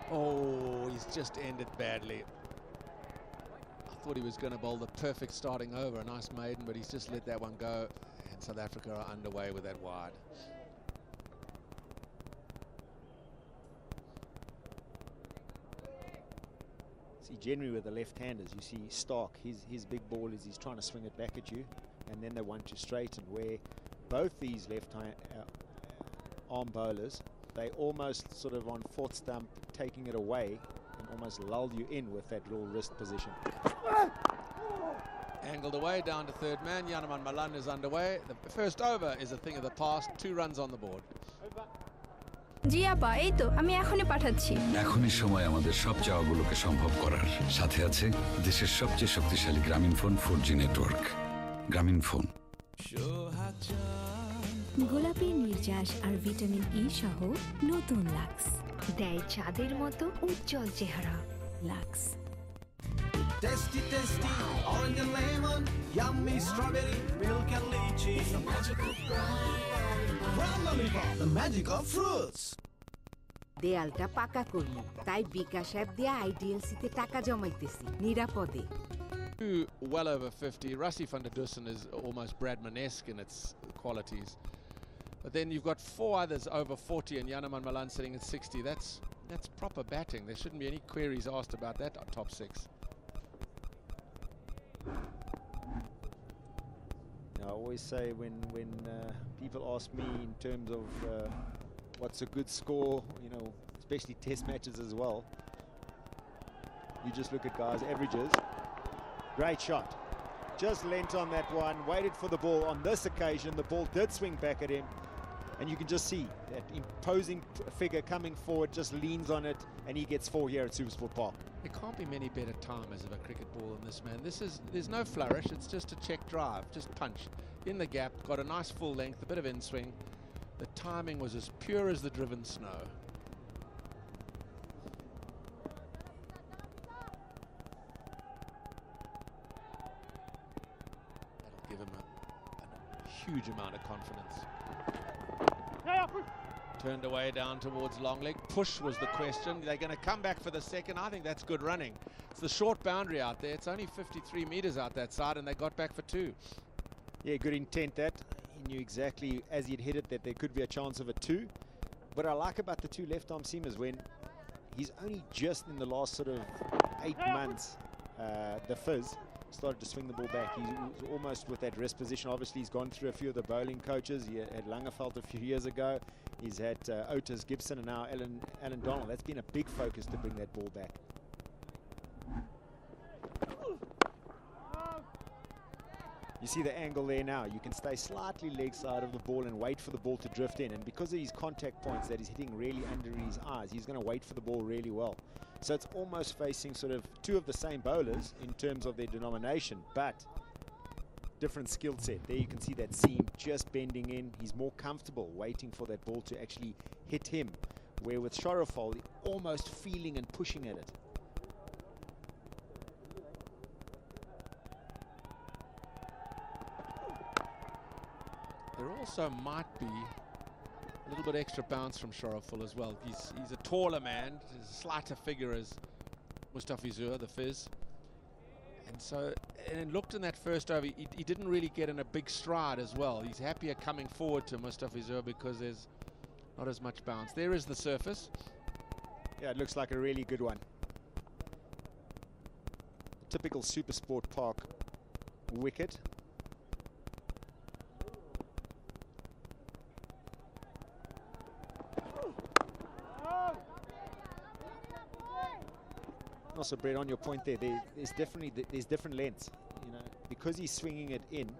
S4: Oh, he's just ended badly. I thought he was going to bowl the perfect starting over, a nice maiden, but he's just let that one go, and South Africa are underway with that wide.
S5: See, generally with the left-handers, you see Starc, his big ball is he's trying to swing it back at you, and then they want to straighten, where both these left-arm bowlers, they almost sort of on fourth stump, taking it away and almost lull you in with that little wrist position.
S4: Angled away down to third man. Yanaman Malan is underway. The first over is a thing of the past. 2 runs on the board.
S15: জি আপা এই তো আমি এখনই পাঠাচ্ছি
S8: এখনই সময় আমাদের সব চাওয়াগুলোকে সম্ভব করার সাথে আছে দেশের সবচেয়ে শক্তিশালী গ্রামীণ ফোন 4G নেটওয়ার্ক গ্রামীণ ফোন
S15: গোলাপি নির্যাস আর ভিটামিন ই সহ নতুন লাক্স দেয় চাঁদের মতো উজ্জ্বল চেহারা lux
S13: Tasty, tasty, orange and lemon, yummy strawberry, milk and lychee. It's the magic of brown lollipop, the magic of fruits.
S10: দেয়ালটা পাকা করব তাই বিকাশ অ্যাপ দিয়ে আইডিএলসিতে টাকা জমাইতেছি নিরাপদে
S4: Well over 50. Rassi van der Dussen is almost Bradman-esque in its qualities. But then you've got 4 others over 40 and Yanaman Malan sitting at 60. That's proper batting. There shouldn't be any queries asked about that top 6.
S5: I always say when people ask me in terms of what's a good score, you know, especially test matches as well, you just look at guys' averages. Great shot. Just leant on that one, waited for the ball. On this occasion, the ball did swing back at him. And you can just see that imposing figure coming forward, just leans on it, and he gets 4 here at Supersport Park.
S4: There can't be many better timers of a cricket ball than this man. There's no flourish, it's just a check drive, just punch in the gap, got a nice full length, a bit of in swing. The timing was as pure as the driven snow. That'll give him a huge amount of confidence. Turned away down towards long leg. Push was the question. They're going to come back for the second. I think that's good running. It's the short boundary out there. It's only 53 meters out that side, and they got back for 2.
S5: Yeah, good intent that. He knew exactly as he'd hit it that there could be a chance of a 2. What I like about the 2 left-arm seamers, when he's only just in the last sort of 8 months, the fizz, started to swing the ball back. He was almost with that rest position. Obviously, he's gone through a few of the bowling coaches. He had Langerveld a few years ago. He's had Otis Gibson and now Alan Donald. That's been a big focus to bring that ball back. You see the angle there now. You can stay slightly leg side of the ball and wait for the ball to drift in. And because of his contact points that he's hitting really under his eyes, he's going to wait for the ball really well. So it's almost facing sort of 2 of the same bowlers in terms of their denomination, but different skill set. There you can see that seam just bending in. He's more comfortable waiting for that ball to actually hit him, where with Shoriful, almost feeling and pushing at it.
S4: There also might be a little bit extra bounce from Shoriful as well. He's a taller man, he's a slighter figure as Mustafizur, the Fizz. And so, and looked in that first over, he didn't really get in a big stride as well. He's happier coming forward to Mustafizur because there's not as much bounce. There is the surface.
S5: Yeah, it looks like a really good one. Typical Supersport Park wicket. Also, Brett, on your point there, there's different lengths. You know, because he's swinging it in,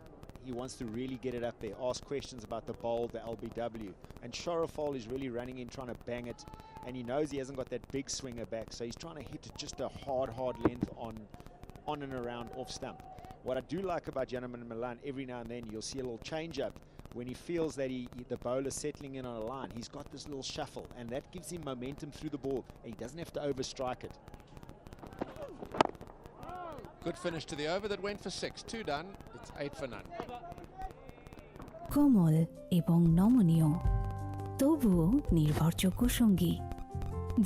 S5: he wants to really get it up there. Ask questions about the bowl, the LBW, and Shoriful is really running in, trying to bang it, and he knows he hasn't got that big swinger back, so he's trying to hit just a hard length on on and around off stump. What I do like about Gentleman Milan, every now and then you'll see a little change up when he feels that the bowler's settling in on a line. He's got this little shuffle, and that gives him momentum through the ball, and he doesn't have to overstrike it.
S4: Good finish to the over that went for 6. 2 done. It's 8 for none.
S15: কোমল এবং নমনীয় তবুও নির্ভরযোগ্য সঙ্গী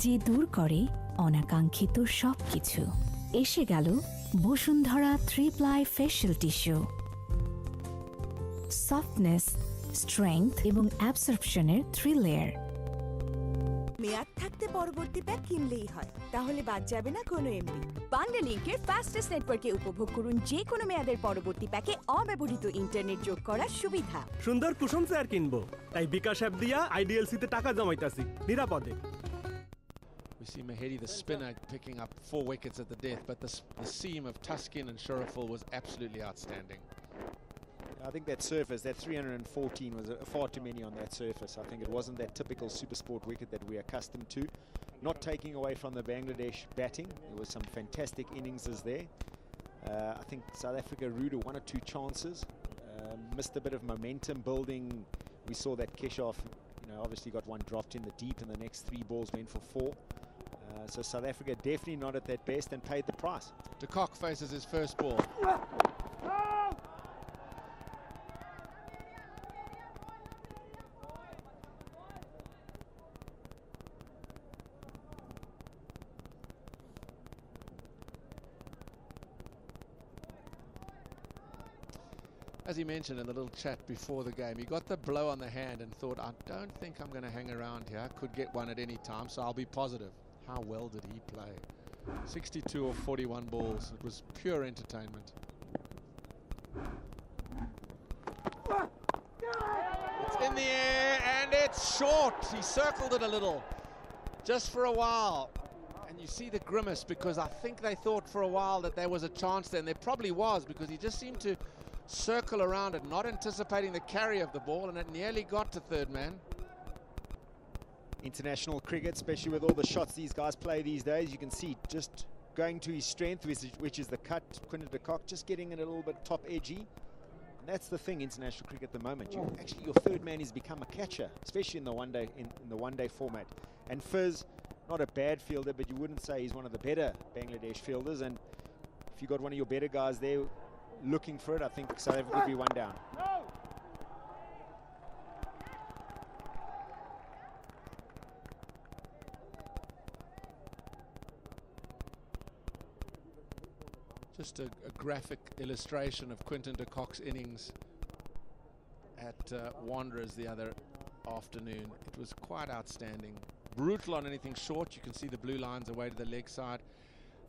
S15: যে দূর করে অনাকাঙ্ক্ষিত সব কিছু। এসে গেল Bashundhara 3-ply facial tissue. Softness, strength এবং অ্যাবসর্পশনের 3 লেয়ার।
S12: মেয়াদ থাকতে পরবর্তী প্যাক কিনলেই হয়, তাহলে বাদ যাবে না কোনো এমবি। বান্ডেল লিংকের ফাস্টেস্ট নেটওয়ার্কে উপভোগ করুন যে কোনো মেয়াদের পরবর্তী প্যাকে অব্যবহৃত ইন্টারনেট যোগ করার সুবিধা।
S14: সুন্দর কুসুম চেয়ার কিনবো, তাই বিকাশ অ্যাপ দিয়া আইডিএলসিতে টাকা জমাইতাছি নিরাপদে।
S4: We see Mahedi, the spinner, picking up 4 wickets at the death, but the seam of Taskin and Shoriful was absolutely outstanding.
S5: I think that surface, that 314 was far too many on that surface. I think it wasn't that typical super sport wicket that we're accustomed to. Not taking away from the Bangladesh batting. There was some fantastic innings there. I think South Africa rooted 1 or 2 chances. Missed a bit of momentum building. We saw that Keshoff, obviously got 1 dropped in the deep, and the next 3 balls went for 4. So South Africa definitely not at their best and paid the price.
S4: De Kock faces his first ball. As he mentioned in the little chat before the game, he got the blow on the hand and thought, I don't think I'm going to hang around here. Could get one at any time, so I'll be positive. How well did he play? 62 or 41 balls. It was pure entertainment. It's in the air and it's short. He circled it a little, just for a while. And you see the grimace, because I think they thought for a while that there was a chance there, and there probably was, because he just seemed to circle around it, not anticipating the carry of the ball, and it nearly got to third man.
S5: International cricket, especially with all the shots these guys play these days, you can see just going to his strength, which is the cut. Quinton de Kock just getting it a little bit top edgy. And that's the thing, international cricket at the moment. Actually, your third man has become a catcher, especially in the one-day format. And Fizz, not a bad fielder, but you wouldn't say he's one of the better Bangladesh fielders. And if you got one of your better guys there looking for it, I think South Africa could be 1 down.
S4: Just a graphic illustration of Quinton de Kock's innings at Wanderers the other afternoon. It was quite outstanding. Brutal on anything short. You can see the blue lines away to the leg side.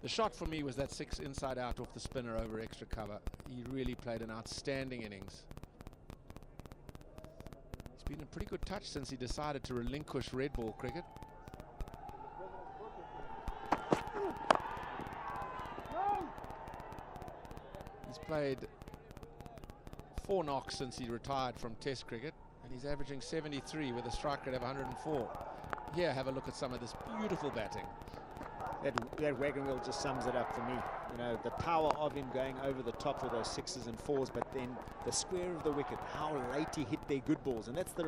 S4: The shot for me was that 6 inside out off the spinner over extra cover. He really played an outstanding innings. He's been in pretty good touch since he decided to relinquish red ball cricket. He's played 4 knocks since he retired from Test cricket, and he's averaging 73 with a strike rate of 104. Here, have a look at some of this beautiful batting.
S5: That wagon wheel just sums it up for me. The power of him going over the top with those 6s and 4s, but then the square of the wicket, how late he hit their good balls, and that's the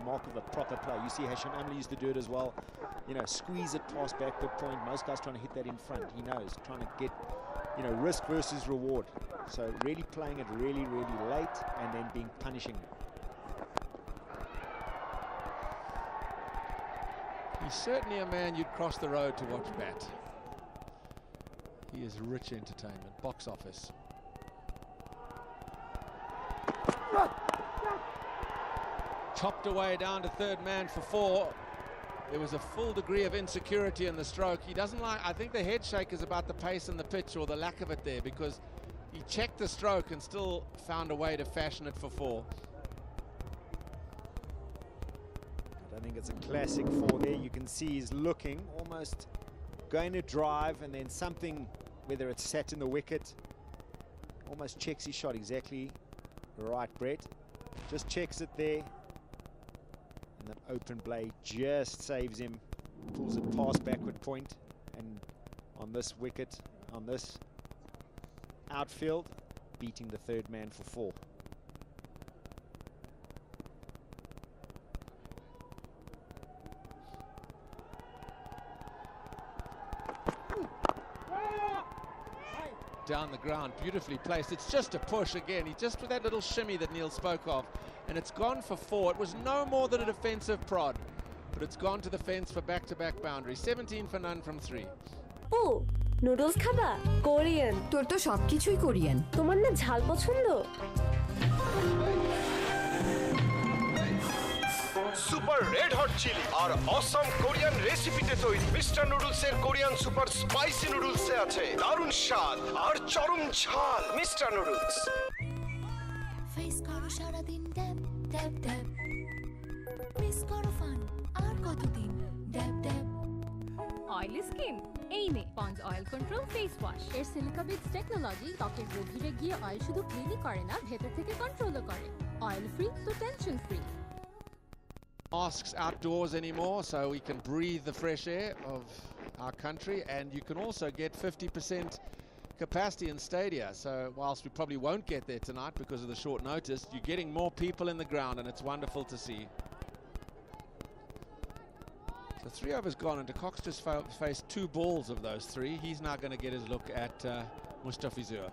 S5: mark of a proper play. You see Hashim used to do it as well. Squeeze it past backward point. Most guys trying to hit that in front. He knows, trying to get, risk versus reward. So really playing it really, really late and then being punishing.
S4: He's certainly a man you'd cross the road to watch bat. He is rich entertainment, box office. Chopped away down to third man for 4. There was a full degree of insecurity in the stroke. He doesn't like, I think the head shake is about the pace and the pitch, or the lack of it there, because he checked the stroke and still found a way to fashion it for 4.
S5: I think it's a classic 4 there. You can see he's looking, almost going to drive, and then something, whether it's sat in the wicket, almost checks his shot exactly right, Brett. Just checks it there. And that open blade just saves him, pulls it past backward point, and on this wicket, on this outfield, beating the third man for 4.
S4: Down the ground, beautifully placed. It's just a push again. He just with that little shimmy that Neil spoke of, and it's gone for 4. It was no more than a defensive prod, but it's gone to the fence for back-to-back boundary. 17 for none from 3.
S6: Oh, noodles খাবা? Korean.
S10: তোর তো সবকিছুই Korean.
S6: তোমার না ঝাল পছন্দ?
S18: Super red hot chilli আর অসম Korean রেসিপিতে তৈরি মিস্টার নুডলসের কোরিয়ান সুপার স্পাইসি নুডলসে আছে দারুণ স্বাদ আর চরম ঝাল। Mister noodles.
S6: ফেস করো সারা দিন ড্যাব ড্যাব ড্যাব। মিস করো ফান আর কতদিন ড্যাব ড্যাব।
S19: অয়েলি স্কিন এই নে Pond's oil control face wash এর সিলিকা বিটস টেকনোলজি ত্বকের গভীরে গিয়ে অয়েল শুধু ক্লিনই করে না, ভেতর থেকে কন্ট্রোলও করে। অয়েল ফ্রি তো tension free.
S4: Masks outdoors anymore, so we can breathe the fresh air of our country, and you can also get 50% capacity in stadia. So whilst we probably won't get there tonight because of the short notice, you're getting more people in the ground, and it's wonderful to see. So 3 overs gone, and de Kock's just faced 2 balls of those 3. He's now going to get his look at Mustafizur.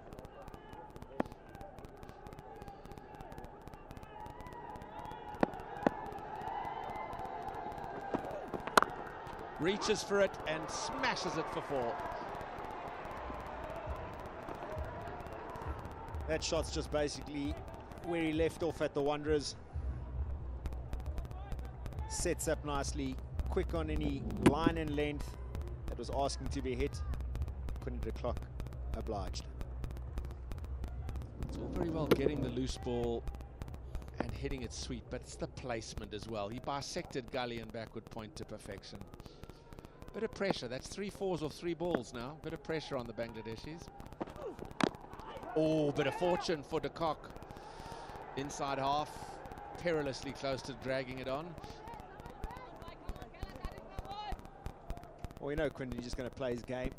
S4: Reaches for it and smashes it for 4.
S5: That shot's just basically where he left off at the Wanderers. Sets up nicely, quick on any line and length that was asking to be hit. Couldn't the clock obliged.
S4: It's all very well getting the loose ball and hitting it sweet, but it's the placement as well. He bisected gully and backward point to perfection. Bit of pressure. That's 3 fours or 3 balls now. Bit of pressure on the Bangladeshis. Oh, bit of fortune for de Kock. Inside half, perilously close to dragging it on.
S5: Well, you know Quinton's just going to play his game.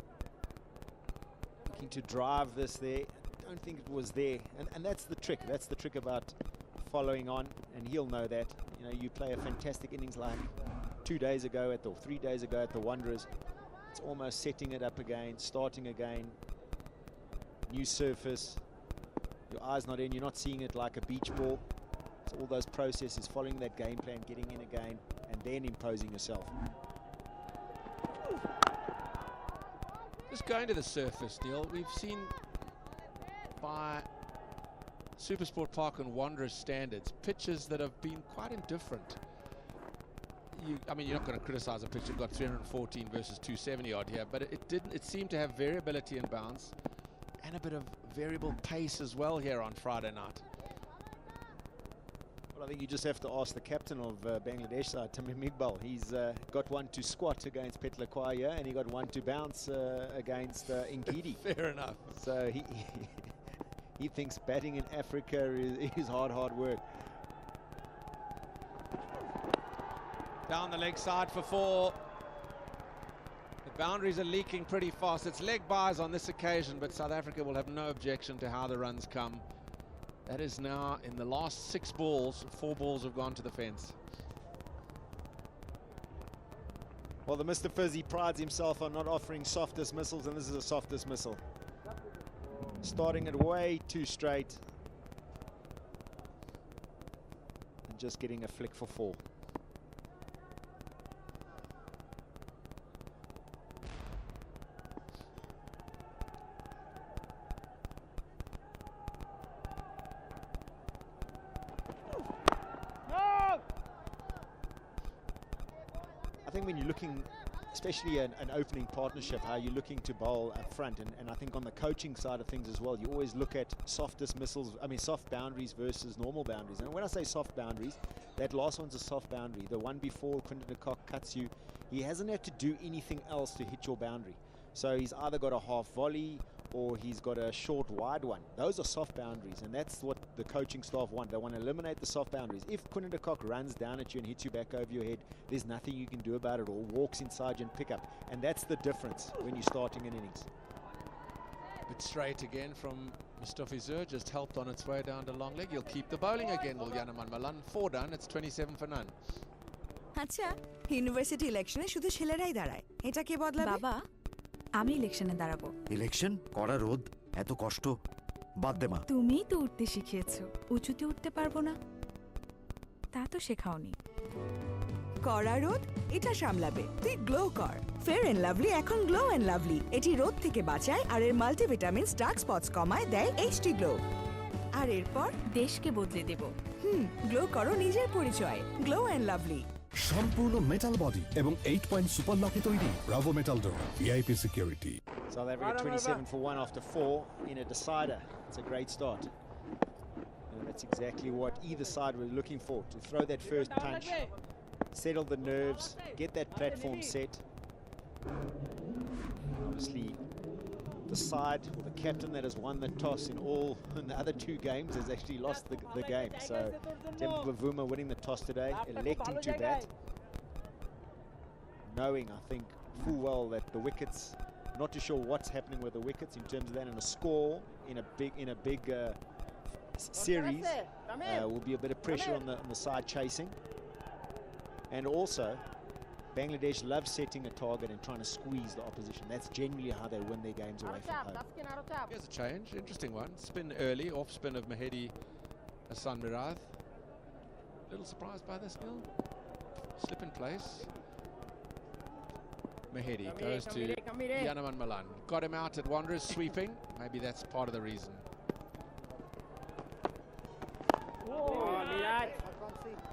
S5: Looking to drive this there. I don't think it was there. And that's the trick. That's the trick about following on. And he'll know that. You know, you play a fantastic innings like 2 days ago or 3 days ago at the Wanderers. It's almost setting it up again, starting again. New surface. Your eye's not in. You're not seeing it like a beach ball. It's all those processes, following that game plan, getting in again, and then imposing yourself.
S4: Just going to the surface, Neil. We've seen by Supersport Park and Wanderers standards pitches that have been quite indifferent. I mean, you're not going to criticize a pitch that got 314 versus 270 odd here, but it seemed to have variability in bounce and a bit of variable pace as well here on Friday night.
S5: Well, I think you just have to ask the captain of Bangladesh side, Tamim Iqbal. He's got one to squat against Petlaquah here, and he got one to bounce against Nkidi.
S4: Fair enough.
S5: So he thinks batting in Africa is hard work.
S4: Down the leg side for 4. The boundaries are leaking pretty fast. It's leg byes on this occasion, but South Africa will have no objection to how the runs come. That is now in the last 6 balls, 4 balls have gone to the fence.
S5: Well, the Mr. Fizzy prides himself on not offering soft dismissals, and this is a soft dismissal. Starting it way too straight. And just getting a flick for 4. I think when you're looking, especially an opening partnership, how you're looking to bowl up front, and I think on the coaching side of things as well, you always look at soft dismissals, soft boundaries versus normal boundaries. And when I say soft boundaries, that last one's a soft boundary. The one before Quinton de Kock cuts you, he hasn't had to do anything else to hit your boundary. So he's either got a half volley or he's got a short wide one. Those are soft boundaries, and that's what the coaching staff want. They want to eliminate the soft boundaries. If Quinton de Kock runs down at you and hits you back over your head, there's nothing you can do about it, or walks inside you and pick up. And that's the difference when you're starting an innings.
S4: Bit straight again from Mustafizur, just helped on its way down to long leg. You'll keep the bowling again, will Yanaman Malan. 4 done, it's 27 for none.
S12: আচ্ছা university ইলেকশনে শুধু ছেলেরাই দাঁড়ায় এটা কে বদলাবে বাবা আমি ইলেকশনে দাঁড়াবো
S9: ইলেকশন করা রোদ এত কষ্ট বাদ দে মা
S12: তুমিই তো উঠতে শিখিয়েছো উঁচুতে উঠতে পারবো না তা তো শেখাওনি কড়া রোদ এটা সামলাবে তুই গ্লো কর ফেয়ার এন্ড লাভলি এখন গ্লো এন্ড লাভলি এটি রোদ থেকে বাঁচায় আর এর মাল্টিভিটামিন ডার্ক স্পটস কমায় দেয় এইচডি গ্লো আর এরপর দেশকে বদলে দেব গ্লো করো নিজের পরিচয় গ্লো এন্ড লাভলি
S16: সম্পূর্ণ মেটাল বডি এবং 8 পয়েন্ট সুপার লকে তৈরি bravo metal door VIP security
S5: South Africa 27 for 1 after 4 in a decider. It's a great start. And that's exactly what either side was looking for, to throw that first punch, settle the nerves, get that platform set. Obviously, the side or the captain that has won the toss in the other 2 games has actually lost the game. So Bavuma winning the toss today, electing to bat, knowing, I think, full well that the wickets, not too sure what's happening with the wickets in terms of that, and a score in a big series will be a bit of pressure on the side chasing. And also, Bangladesh loves setting a target and trying to squeeze the opposition. That's generally how they win their games away from home.
S4: Here's a change, interesting one. Spin early, off spin of Mahedi, Hasan Mirath. Little surprised by this, Gil. Slip in place. Mahedi goes to Yanaman Malan. Got him out at Wanderers, sweeping. Maybe that's part of the reason.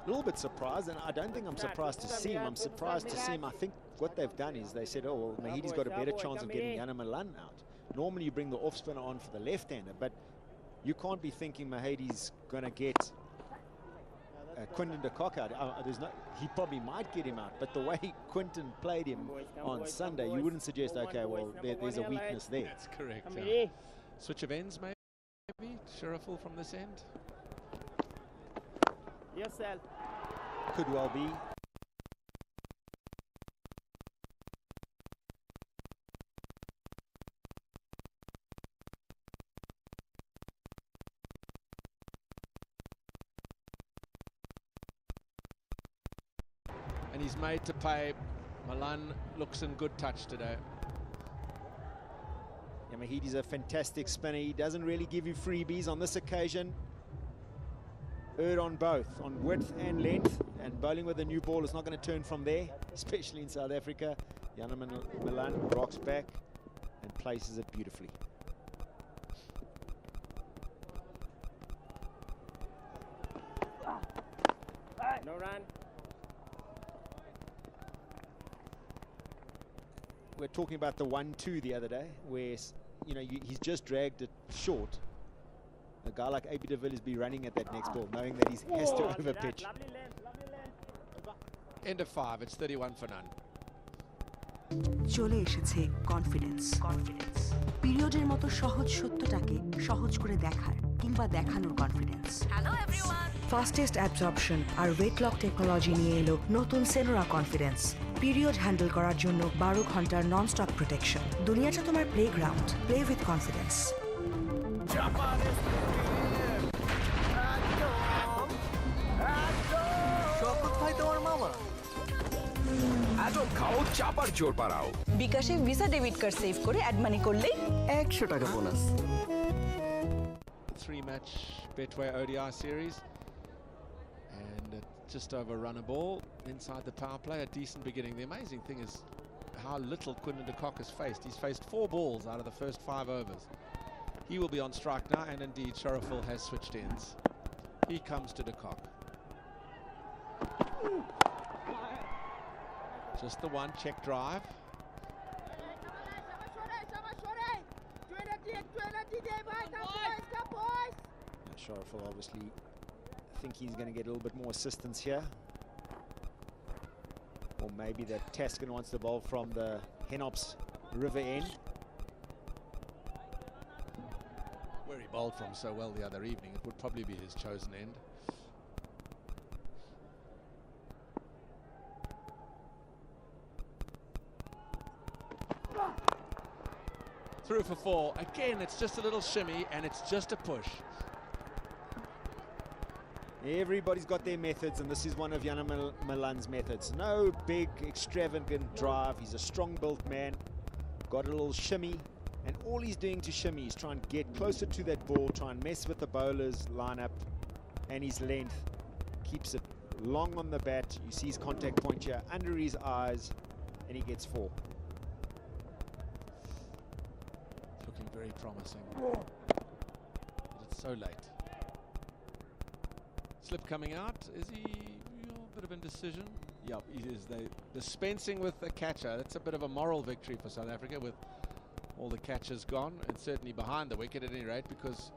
S5: A little bit surprised, and I don't think I'm surprised to see him. I'm surprised to see him. I think what they've done is they said, oh, well, Mahedi's got a better chance of getting Yanaman Malan out. Normally you bring the off spinner on for the left-hander, but you can't be thinking Mahedi's going to get Quinton de Kock out. He probably might get him out, but the way Quinton played him on Sunday, you wouldn't suggest, okay, well, there's a weakness there.
S4: That's correct. Switch of ends, maybe? Shoriful from this end?
S5: Yes, Sal. Could well be.
S4: And he's made to pay. Malan looks in good touch today.
S5: Yeah, Mahedi's a fantastic spinner. He doesn't really give you freebies on this occasion. Erred on both, on width and length, and bowling with a new ball is not going to turn from there, especially in South Africa. Yanaman Malan rocks back and places it beautifully.
S17: No run.
S5: We're talking about the 1-2 the other day, where he's just dragged it short. A guy like AB de Villiers be running at that next ball, knowing that he has to overpitch.
S4: End of 5, it's 31 for none.
S12: চলে এসেছে confidence পিরিয়ডের মতো সহজ সত্যটাকে সহজ করে দেখার কিংবা দেখানোর confidence hello everyone fastest absorption আর ওয়েট লক টেকনোলজি নিয়ে এলো নতুন সেনোরা কনফিডেন্স পিরিয়ড হ্যান্ডেল করার জন্য 12 ঘন্টার নন স্টপ প্রোটেকশন দুনিয়াটা তোমার প্লেগ্রাউন্ড প্লে উইথ কনফিডেন্স
S8: খাও চাপার জোর বাড়াও
S12: বিকাশে ভিসা ডেবিট কার্ড সেভ করে অ্যাড মানি করলেই
S9: 100 টাকা bonus
S4: 3-match Betway ODI series and just overrun a ball inside the power play. A decent beginning. The amazing thing is how little Quinton de Kock has faced. He's faced 4 balls out of the first 5 overs. He will be on strike now, and indeed Shoriful has switched ends. He comes to de Kock. Just the one check drive.
S5: Shoriful obviously, I think he's going to get a little bit more assistance here. Or maybe that Taskin wants the ball from the Henops river end.
S4: Where he bowled from so well the other evening, it would probably be his chosen end. Through for 4. Again, it's just a little shimmy and it's just a push.
S5: Everybody's got their methods, and this is one of Yana Milan's methods. No big, extravagant drive. He's a strong-built man. Got a little shimmy, and all he's doing to shimmy is try and get closer to that ball, try and mess with the bowler's lineup, and his length keeps it long on the bat. You see his contact point here under his eyes, and he gets 4.
S4: Looking very promising. But it's so late. Slip coming out. Is he a bit of indecision? Yep, he is. They dispensing with the catcher. That's a bit of a moral victory for South Africa with all the catchers gone, and certainly behind the wicket at any rate, because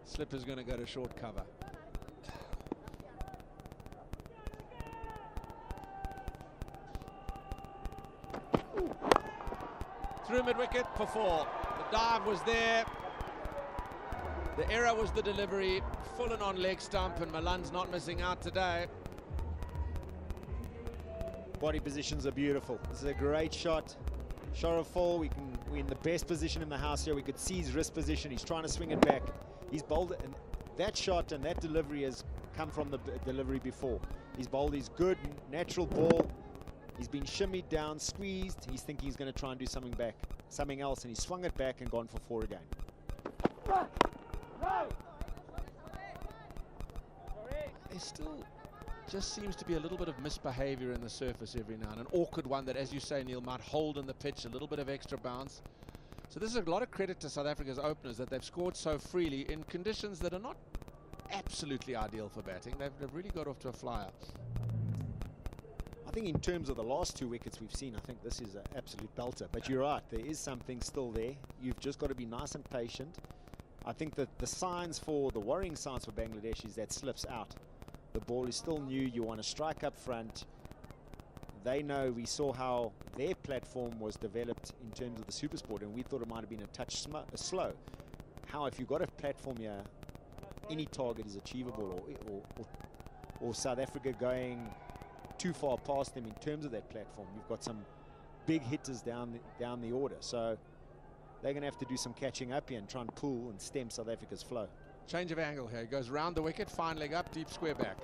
S4: Slip is going to go to short cover. Through mid-wicket for 4. The dive was there. The error was the delivery. Full and on leg stump, and Milan's not missing out today.
S5: Body positions are beautiful. This is a great shot. Shoriful, we're in the best position in the house here. We could see his wrist position. He's trying to swing it back. He's bowled, and that shot and that delivery has come from the delivery before. He's bowled his good, natural ball. He's been shimmied down, squeezed. He's thinking he's going to try and do something else, and he swung it back and gone for 4 again.
S4: There still just seems to be a little bit of misbehavior in the surface every now and an awkward one that, as you say, Neil, might hold in the pitch, a little bit of extra bounce. So this is a lot of credit to South Africa's openers that they've scored so freely in conditions that are not absolutely ideal for batting. They've really got off to a flyer.
S5: I think in terms of the last 2 wickets we've seen, I think this is an absolute belter. But you're right, there is something still there. You've just got to be nice and patient. I think that the worrying signs for Bangladesh is that slips out. The ball is still new. You want to strike up front. They know, we saw how their platform was developed in terms of the Supersport, and we thought it might have been a touch slow. How, if you've got a platform here, any target is achievable, or South Africa going too far past them in terms of that platform. You've got some big hitters down the order, so they're going to have to do some catching up here and try and pull and stem South Africa's flow.
S4: Change of angle here. He goes round the wicket, fine leg up, deep square back.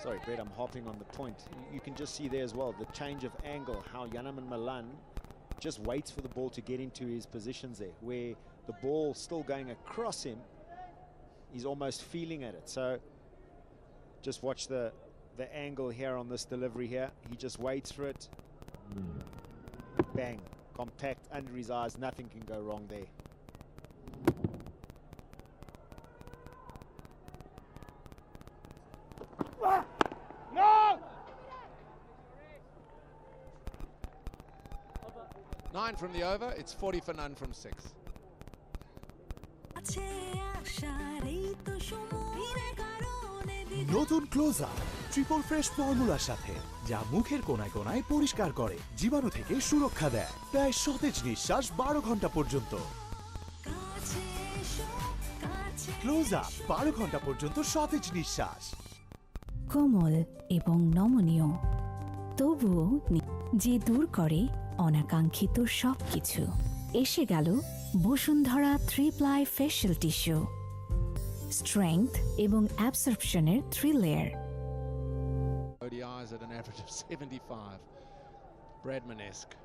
S5: Sorry, Brett, I'm hopping on the point. You can just see there as well, the change of angle, how Yana Milan just waits for the ball to get into his positions there, where the ball still going across him, he's almost feeling at it. So just watch the angle here on this delivery here. He just waits for it. Bang. Compact under his eyes. Nothing can go wrong there.
S4: No! 9 from the over. It's 40 for none from 6.
S1: নতুন Closeup triple fresh ফর্মুলার সাথে, যা মুখের কোনায় কোনায় পরিষ্কার করে, জীবাণু থেকে সুরক্ষা দেয়, প্রায় সতেজ নিঃশ্বাস 12 ঘন্টা পর্যন্ত। ক্লোজআপ 12 ঘন্টা পর্যন্ত সতেজ নিঃশ্বাস।
S15: কোমল এবং নমনীয়, তবুও যে দূর করে অনাকাঙ্ক্ষিত সবকিছু। এসে গেল Bashundhara 3-ply facial tissue, strength এবং অ্যাবসর্পশনের 3 layer.
S4: ODIs at an average of 75. Bradman-esque.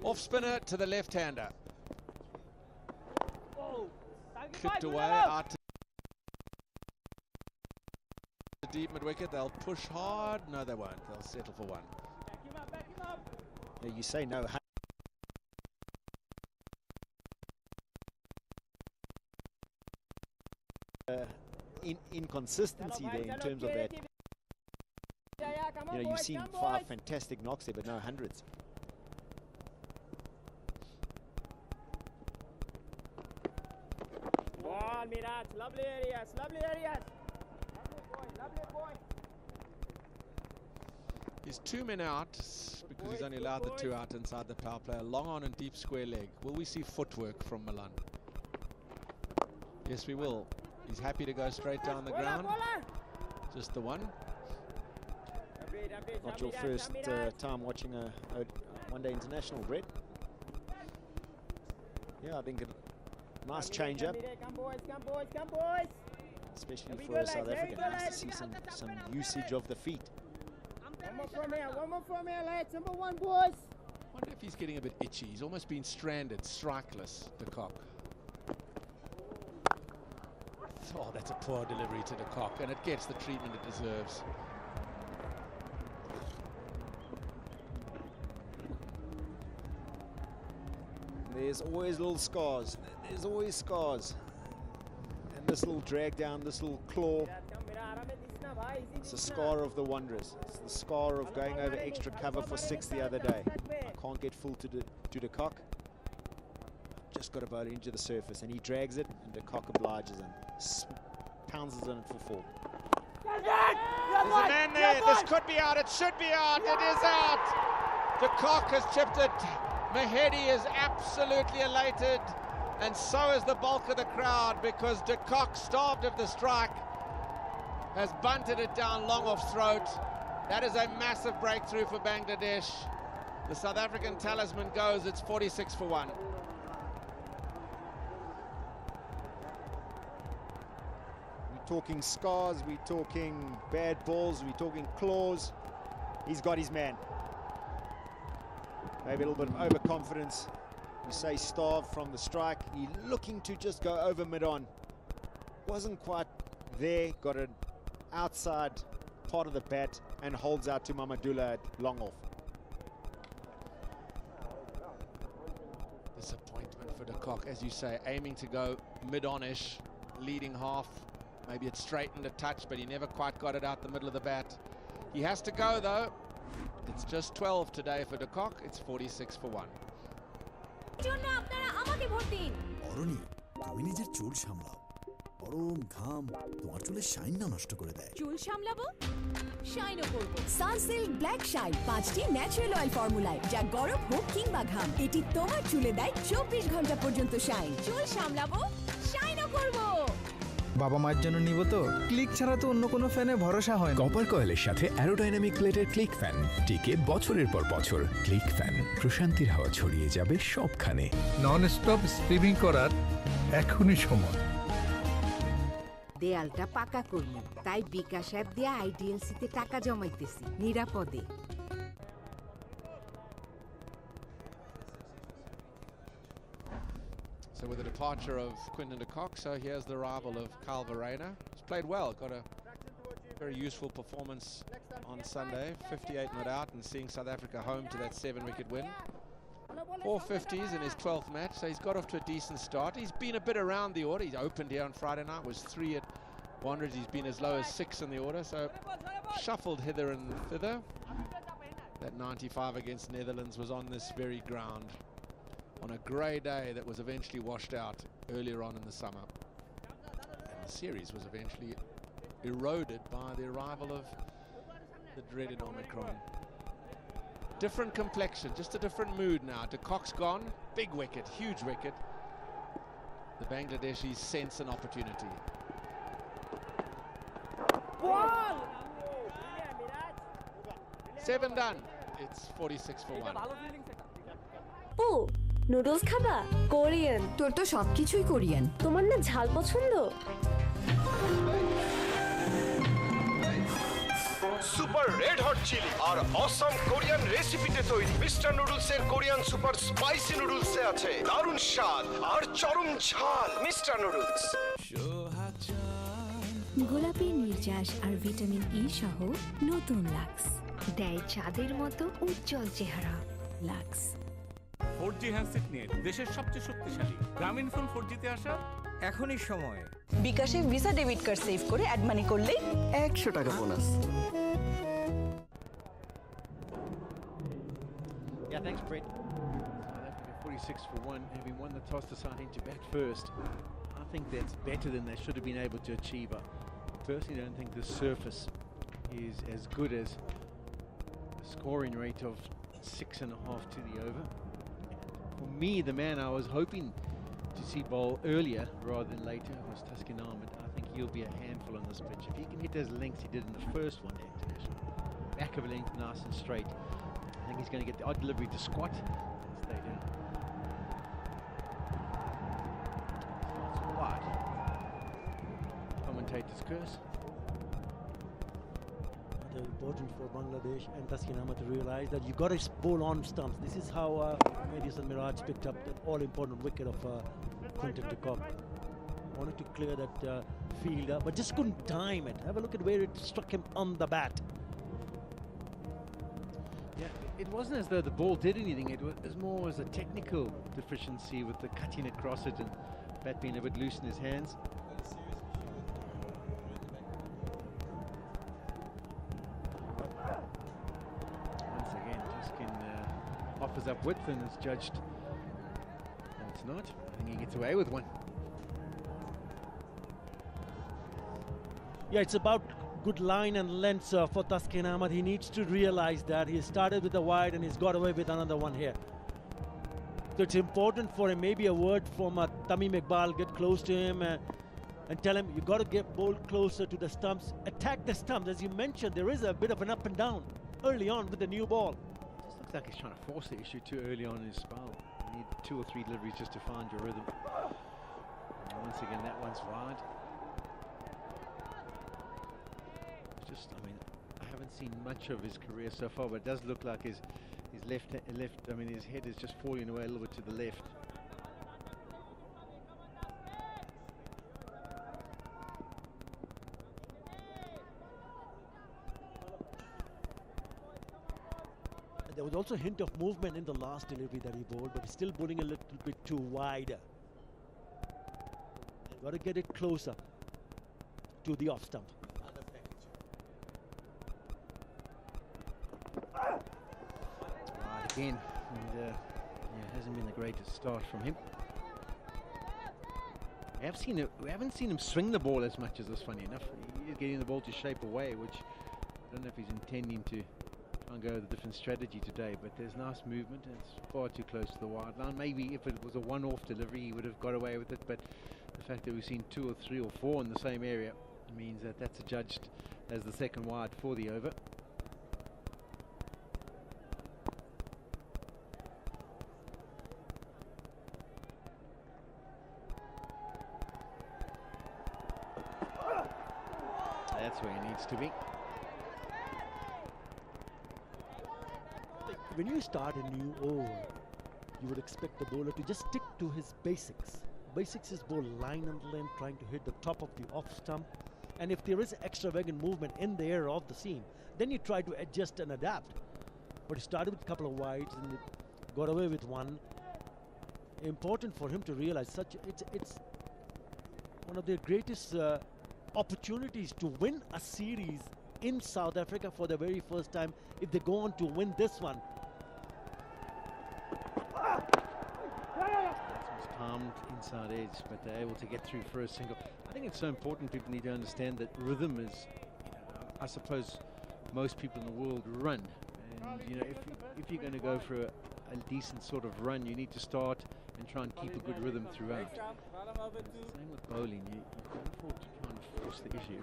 S4: Off spinner to the left-hander. Clipped away out to deep mid-wicket. They'll push hard. No, they won't. They'll settle for 1.
S5: Yeah, you say no. Inconsistency there in terms of that. You've seen 5 fantastic knocks there, but no hundreds.
S17: Ball, Miraj, lovely areas, lovely areas. Lovely point.
S4: He's 2 men out because he's only allowed the 2 out inside the power play. A long on and deep square leg. Will we see footwork from Milan? Yes, we will. He's happy to go straight down the ground. Just the one.
S5: Not your first time watching a one-day international, Brett. Yeah, I think a nice change-up.
S17: Come boys, come boys, come boys.
S5: Especially for a South African. Nice to see some usage of the feet.
S17: One more from here, lads. Number 1, boys.
S4: I wonder if he's getting a bit itchy. He's almost been stranded, strikeless, de Kock. Oh, that's a poor delivery to de Kock, and it gets the treatment it deserves.
S5: There's always little scars. There's always scars. And this little drag down, this little claw, it's a scar of the Wanderers. It's the scar of going over extra cover for 6 the other day. I can't get full to de Kock. Just got to bowl it into the surface, and he drags it, and de Kock obliges him. Pounds on it for 4.
S4: There's a man there. This could be out. It should be out. It is out. De Kock has chipped it. Mahedi is absolutely elated, and so is the bulk of the crowd, because de Kock, starved of the strike, has bunted it down long off throat. That is a massive breakthrough for Bangladesh. The South African talisman goes, it's 46 for 1.
S5: We're talking scars, we're talking bad balls, we're talking claws. He's got his man. Maybe a little bit of overconfidence. You say starved from the strike. He's looking to just go over mid-on. Wasn't quite there. Got an outside part of the bat and holds out to Mahmudullah at long off.
S4: Disappointment for de Kock, as you say, aiming to go mid-on-ish, leading half. Maybe it straightened a touch, but he never quite got it out the middle of the bat. He has to go, though. It's just 12 today for de Kock. It's 46 for 1.
S1: অরণি, তুমি নিজের চুল সামলাও। গরম ঘাম তোমার চুলে shine না নষ্ট করে দেয়।
S12: চুল সামলাবো, শাইনও করব। সানসিল্ক ব্ল্যাক শাইন 5টি ন্যাচারাল অয়েল ফর্মুলায়, যা গরম হোক কিংবা ঘাম, এটি তোমার চুলে দেয় 24 ঘন্টা পর্যন্ত শাইন। চুল সামলাবো, শাইনও করব।
S2: বাবা মায়ের জন্য নিব তো, ক্লিক ছাড়া তো অন্য কোনো ফ্যানে ভরসা হয় না।
S20: কপার কয়েলের সাথে অ্যারোডাইনামিক প্লেটের ক্লিক ফ্যান টিকে বছরের পর বছর। ক্লিক ফ্যান, প্রশান্তির হাওয়া ছড়িয়ে যাবে সবখানে।
S2: নন স্টপ স্ট্রিমিং করার এখনই সময়।
S10: দেয়ালটা পাকা করব, তাই বিকাশ অ্যাপ দিয়ে আইডিএলসিতে টাকা জমাইতেছি নিরাপদে।
S4: So with the departure of Quinton de Kock, so here's the arrival of Carl Verreynne. He's played well, got a very useful performance on Sunday, 58 not out, and seeing South Africa home to that 7-wicket win. 4 50s in his 12th match, so he's got off to a decent start. He's been a bit around the order. He's opened here on Friday night, was 3 at Wanderers. He's been as low as 6 in the order, so shuffled hither and thither. That 95 against Netherlands was on this very ground, on a grey day that was eventually washed out earlier on in the summer. And the series was eventually eroded by the arrival of the dreaded Omicron. Different complexion, just a different mood now. De Kock's gone, big wicket, huge wicket. The Bangladeshis sense an opportunity.
S17: Ball!
S4: 7 done. It's 46 for 1.
S21: O noodles খাবা? Korean.
S12: তোর তো সবকিছুই Korean.
S21: তোমার না ঝাল পছন্দ?
S18: Super red hot chilli আর অসম Korean রেসিপিতে তৈরি মিস্টার নুডলসের কোরিয়ান সুপার স্পাইসি নুডলসে আছে দারুণ স্বাদ আর চরম ঝাল। Mister noodles.
S15: গোলাপি নির্যাস আর ভিটামিন ই সহ নতুন লাক্স দেয় চাঁদের মতো উজ্জ্বল চেহারা। লাক্স
S22: 4G হ্যান্ডসেট নিয়ে দেশের সবচেয়ে শক্তিশালী গ্রামীণ ফোন 4Gতে আসা এখনই সময়।
S12: বিকাশে ভিসা ডেবিট কার্ড সেভ করে অ্যাড মানি করলেই
S9: 100 টাকা bonus.
S23: Yeah, thanks, Brett. South Africa 46 for 1, having won the toss, deciding to bat first. I think that's better than they should have been able to achieve. I personally don't think the surface is as good as the scoring rate of 6.5 to the over. For me, the man I was hoping to see bowl earlier rather than later was Taskin Ahmed. I think he'll be a handful on this pitch. If he can hit those lengths he did in the first one day international, back of a length, nice and straight, I think he's going to get the odd delivery to squat and stay down. That's wide. Commentator's curse.
S3: Important for Bangladesh and Taskin to realize that you got to bowl on stumps. This is how Madison Mirage picked up that all-important wicket of Quinton de Kock. Wanted to clear that field, but just couldn't time it. Have a look at where it struck him on the bat.
S23: Yeah, it wasn't as though the ball did anything. It was more as a technical deficiency with the cutting across it and bat being a bit loose in his hands. Offers up width and is judged. No, it's not. I think he gets away with one.
S3: Yeah, it's about good line and length for Taskin Ahmed. He needs to realize that he started with the wide and he's got away with another one here. So it's important for him. Maybe a word from Tamim Iqbal, get close to him and tell him you got to get ball closer to the stumps. Attack the stumps. As you mentioned, there is a bit of an up and down early on with the new ball.
S23: Looks like he's trying to force the issue too early on in his spell. You need 2 or 3 deliveries just to find your rhythm. And once again, that one's wide. It's just, I mean, I haven't seen much of his career so far, but it does look like his left, I mean, his head is just falling away a little bit to the left.
S3: There was also a hint of movement in the last delivery that he bowled, but he's still bowling a little bit too wide. Got to get it closer to the off stump.
S23: Right again, and yeah, hasn't been the greatest start from him. We haven't seen him swing the ball as much as this. Funny enough, he's getting the ball to shape away, which I don't know if he's intending to and go with a different strategy today, but there's nice movement and it's far too close to the wide line. Maybe if it was a one-off delivery he would have got away with it, but the fact that we've seen 2 or 3 or 4 in the same area means that that's adjudged as the second wide for the over. That's where he needs to be.
S3: When you start a new over, you would expect the bowler to just stick to his basics. Basics is bowl line and length, trying to hit the top of the off stump. And if there is extravagant movement in the air of the seam, then you try to adjust and adapt. But he started with a couple of wides and got away with one. Important for him to realize it's one of their greatest opportunities to win a series in South Africa for the very first time if they go on to win this one.
S23: Palmed inside edge, but they're able to get through for a single. I think it's so important. People need to understand that rhythm is, I suppose most people in the world run, and if you're going to go for a decent sort of run, you need to start and try and keep a good rhythm throughout. Same with bowling, you can't afford to try and force the issue.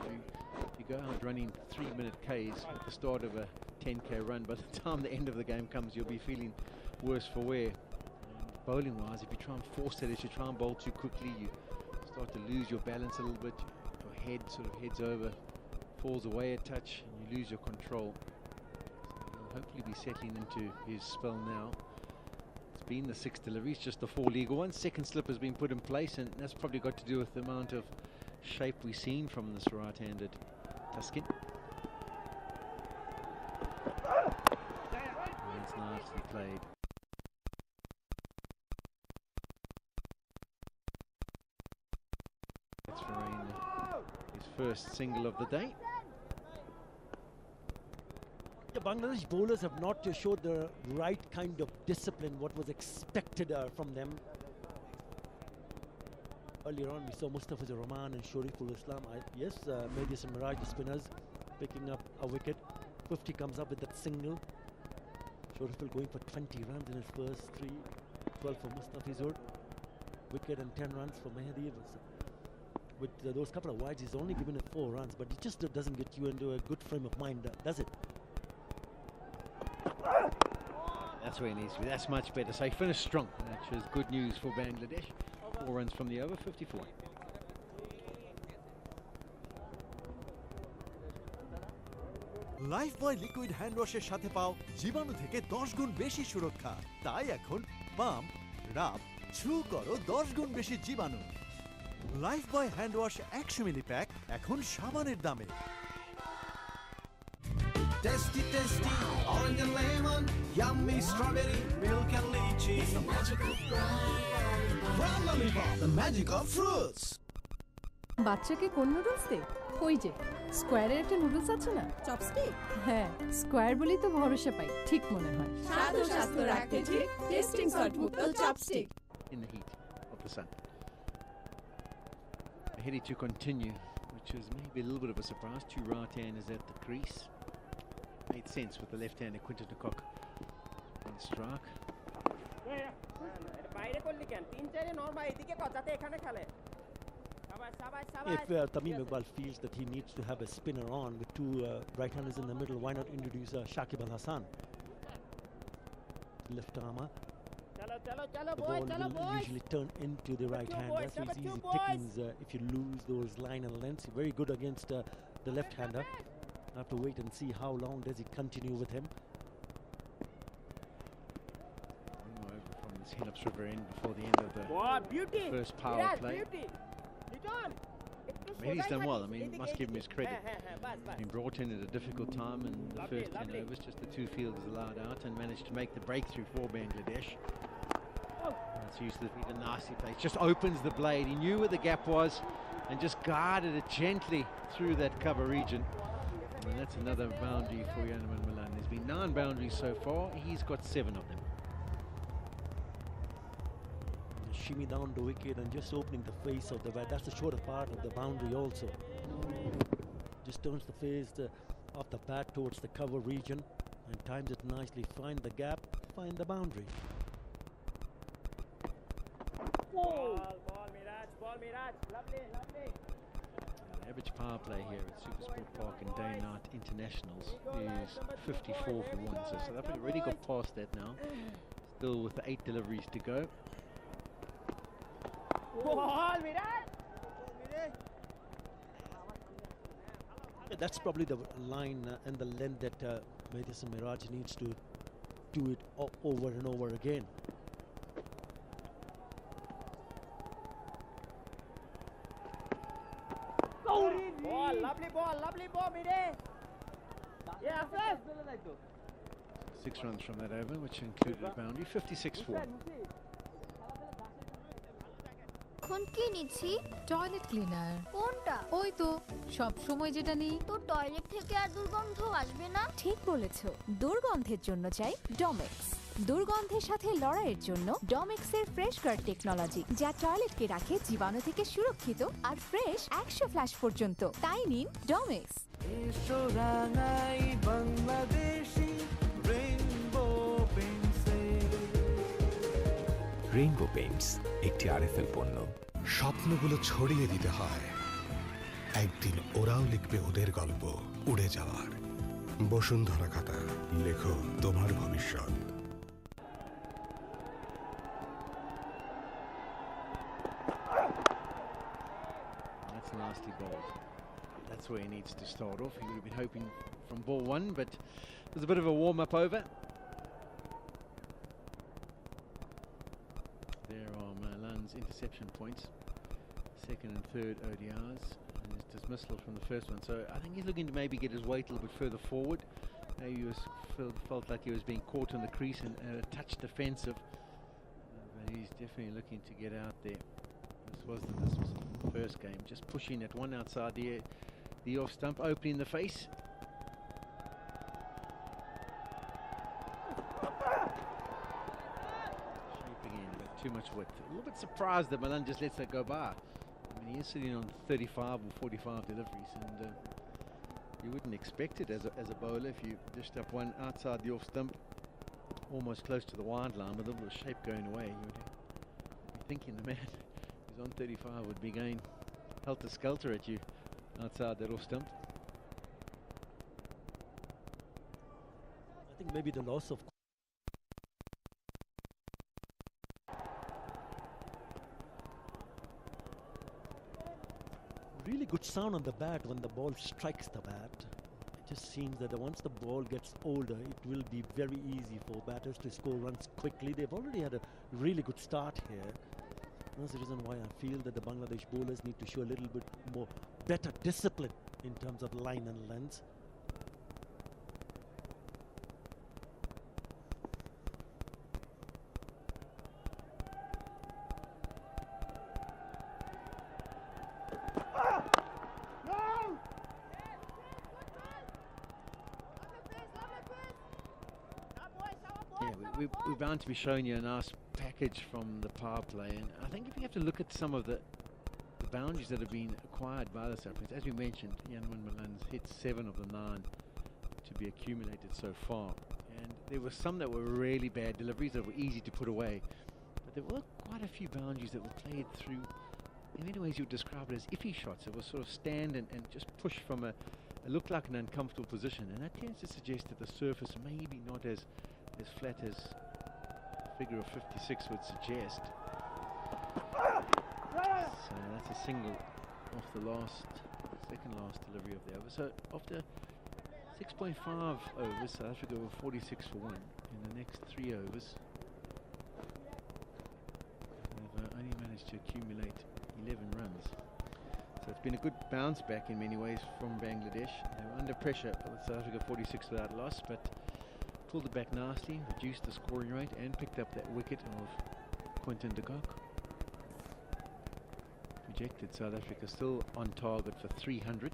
S23: If you go out running 3-minute Ks at the start of a 10K run, by the time the end of the game comes, you'll be feeling worse for wear. Bowling wise, if you try and force that, if you try and bowl too quickly, you start to lose your balance a little bit. Your head sort of heads over, falls away a touch, and you lose your control. So he'll hopefully be settling into his spell now. It's been the 6 deliveries, just the 4 legal ones. Second slip has been put in place, and that's probably got to do with the amount of shape we've seen from this right-handed Taskin. And it's nicely played. His first single of the day.
S3: The Bangladesh bowlers have not showed the right kind of discipline, what was expected from them. Earlier on, we saw Mustafizur, Rahman and Shoriful Islam. Yes, Mahedi and Mirage, the spinners, picking up a wicket. 50 comes up with that single. Shoriful going for 20 runs in his first 3. 12 for Mustafizur. Wicket and 10 runs for Mahedi. with those couple of wides, he's only given it 4 runs, but it just doesn't get you into a good frame of mind, does it?
S23: That's where he needs to be. That's much better. So he finished strong, which is good news for Bangladesh. 4 runs from the over, 54.
S1: Lifebuoy liquid hand ওয়াশের সাথে পাও জীবাণু থেকে 10 গুণ বেশি সুরক্ষা। তাই এখন পাম্প, রাব, ছু করো 10 গুণ বেশি জীবাণু। লাইফবয় হ্যান্ড ওয়াশ 100 মিলি প্যাক এখন সাবানের দামে।
S18: Tasty, tasty, orange and lemon, yummy strawberry, milk and lychee. It's the magic of Brown lollipop, the magic of fruits.
S19: বাচ্চাকে কোন নুডলস দে? ওই যে স্কোয়ারের একটা নুডলস আছে না, চপস্টিক। হ্যাঁ, স্কোয়ার বলেই তো ভরসা পাই, ঠিক মনে হয়।
S12: স্বাদ ও স্বাস্থ্য রাখতে ঠিক টেস্টিং সল্ট মুক্ত chopstick.
S23: In the heat of the sun. Mahedi to continue, which is maybe a little bit of a surprise. 2 right-handers at the crease. Made sense with the left-hander Quinton de Kock on Starc.
S17: বাইরে করলি কেন? 3-4 normal এদিকে কর যাতে এখানে খেলে।
S3: If Tamim Iqbal feels that he needs to have a spinner on with 2 right-handers in the middle, why not introduce Shakib and Hasan? Left armer. The ball will usually turn into the right-hander, so it's easy pickings if you lose those line and lengths. Very good against the left-hander. Have to wait and see how long does he continue with him.
S23: Over from this Philippe's river end before the end of the first power play. He's done well. I mean, must give him his credit. Been brought in at a difficult time in the first 10 overs, just the 2 fielders allowed out, and managed to make the breakthrough for Bangladesh. That's used to be a nasty place. Just opens the blade. He knew where the gap was and just guided it gently through that cover region. And that's another boundary for Yanaman Milan. There's been 9 boundaries so far. He's got 7 of them.
S3: Shimmy down the wicket and just opening the face of the bat. That's the shorter part of the boundary also. Just turns the face of the bat towards the cover region and times it nicely. Find the gap, find the boundary.
S17: Ball Miraj, lovely.
S23: Average power play here at Supersport Park and Day and Night Internationals is 54 for 1. So South Africa already got past that now. Still with the 8 deliveries to go.
S17: Ball Miraj.
S3: That's probably the line and the length that Madison Miraj needs to do it over and over again.
S17: Lovely ball, Mide. Yeah, Afif.
S23: 6 runs from that over, which included a boundary, 56 for 1.
S19: কোন কি নিচ্ছি? Toilet cleaner. কোনটা? ওই তো সব সময় যেটা নেই।
S6: তো টয়লেট থেকে আর দুর্গন্ধ আসবে না?
S12: ঠিক বলেছো, দুর্গন্ধের জন্য চাই ডমেক্স। দুর্গন্ধের সাথে লড়াইয়ের জন্য ডমেক্সের ফ্রেশ গার্ড টেকনোলজি, যা টয়লেটকে রাখে জীবাণু থেকে সুরক্ষিত আর ফ্রেশ 100 ফ্ল্যাশ পর্যন্ত। তাই নিন ডমেক্স।
S20: রেইনবো পেইন্টস একটি আরএফএল পণ্য।
S16: স্বপ্নগুলো ছড়িয়ে দিতে হয়, একদিন ওরাও লিখবে ওদের গল্প উড়ে যাওয়ার। বসুন্ধরা খাতা, লেখো তোমার ভবিষ্যৎ।
S23: That's nasty ball. That's where he needs to start off. He would have been hoping from ball 1, but there's a bit of a warm-up over. There are Milan's interception points, 2nd and 3rd ODIs, and his dismissal from the first one. So I think he's looking to maybe get his weight a little bit further forward. Maybe he felt like he was being caught in the crease and a touch defensive, but he's definitely looking to get out there. This was the first game, just pushing that one outside the off stump, opening the face. Too much width. A little bit surprised that Milan just lets that go by. I mean, he is sitting on 35 or 45 deliveries, and you wouldn't expect it as a bowler if you dished up one outside the off stump, almost close to the wide line with a little shape going away. You would be thinking the man who's on 35 would be going helter-skelter at you outside that off stump.
S3: I think maybe the loss of really good sound on the bat when the ball strikes the bat. It just seems that once the ball gets older, it will be very easy for batters to score runs quickly. They've already had a really good start here. That's the reason why I feel that the Bangladesh bowlers need to show a little bit more better discipline in terms of line and length.
S23: We're bound to be showing you a nice package from the power play, and I think if you have to look at some of the boundaries that have been acquired by the South Africans, as we mentioned, Yanwan Malan's hit 7 of the 9 to be accumulated so far, and there were some that were really bad deliveries that were easy to put away, but there were quite a few boundaries that were played through. In many ways, you would describe it as iffy shots. It was sort of stand and just push from it looked like an uncomfortable position, and that tends to suggest that the surface may be not as flat as figure of 56 would suggest. So that's a single off the second last delivery of the over. So after 6.5 overs, South Africa were 46 for 1. In the next 3 overs, they've only managed to accumulate 11 runs. So it's been a good bounce back in many ways from Bangladesh. They were under pressure with South Africa 46 without loss, but pulled it back nicely, reduced the scoring rate, and picked up that wicket of Quinton de Kock. Projected South Africa still on target for 300.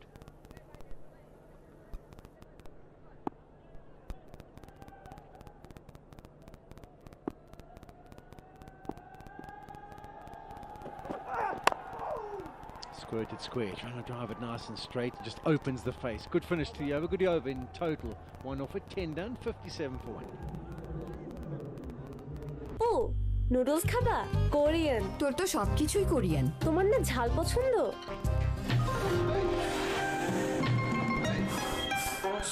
S23: Squirted square, trying to drive it nice and straight, just opens the face. Good finish to the over, good over in total. 1 off it, 10 done, 57 for 1.
S21: Oh, noodles খাবা? Korean.
S10: তোর তো সবকিছুই Korean.
S21: তোমার না ঝাল পছন্দ?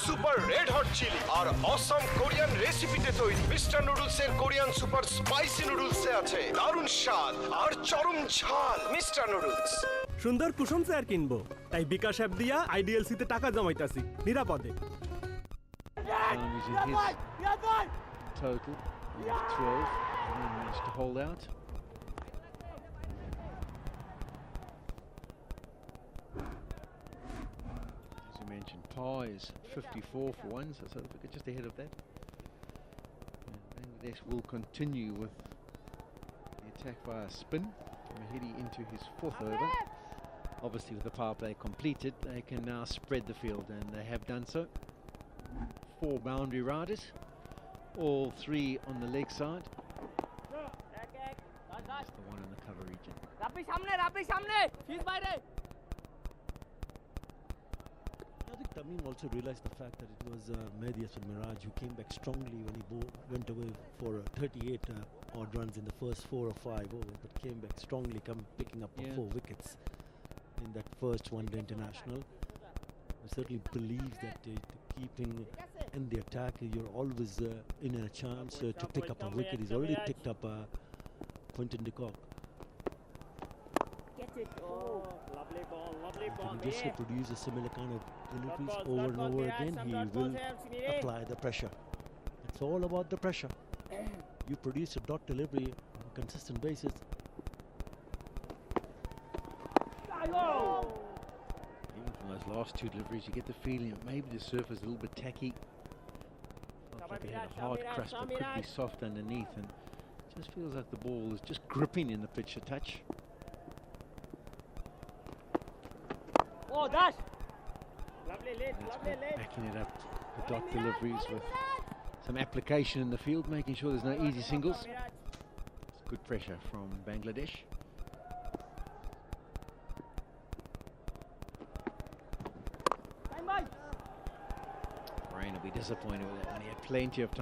S18: Super red hot chilli আর অসম Korean রেসিপিতে তৈরি মিস্টার নুডলসের কোরিয়ান সুপার স্পাইসি নুডলসে আছে দারুণ স্বাদ আর চরম ঝাল। Mister noodles.
S14: সুন্দর কুসুম চেয়ার কিনবো, তাই বিকাশ অ্যাপ দিয়া আইডিএলসিতে টাকা জমাইতাছি নিরাপদে।
S23: Total 12, and managed to hold out. As you mentioned, par is 54 for 1, so South Africa just ahead of that. And Bangladesh will continue with the attack via spin. Mahedi into his 4th over. Obviously, with the power play completed, they can now spread the field, and they have done so. 4 boundary riders, all 3 on the leg side. That's the one in the cover region.
S3: I think Tamim also realized the fact that it was Mahedi Miraj who came back strongly when he went away for 38 odd runs in the first 4 or 5 overs, but came back strongly, picking up 4 wickets in that first one-day international. I certainly believe that keeping in the attack, you're always in a chance to pick up a wicket. He's already picked up Quinton de Kock.
S17: Get it. Oh, lovely ball, lovely ball.
S3: If he just produce a similar kind of deliveries over and over again, he will apply the pressure. It's all about the pressure. You produce a dot delivery on a consistent basis.
S23: Even from those last 2 deliveries, you get the feeling that maybe the surface is a little bit tacky. Looks like it had a hard crust, but could be soft underneath, and it just feels like the ball is just gripping in the pitch a touch.
S17: Oh, dash! Lovely lead, lovely lead.
S23: Backing it up, the dot deliveries with some application in the field, making sure there's no easy singles. It's good pressure from Bangladesh. Rain will be disappointed with that one. He had plenty of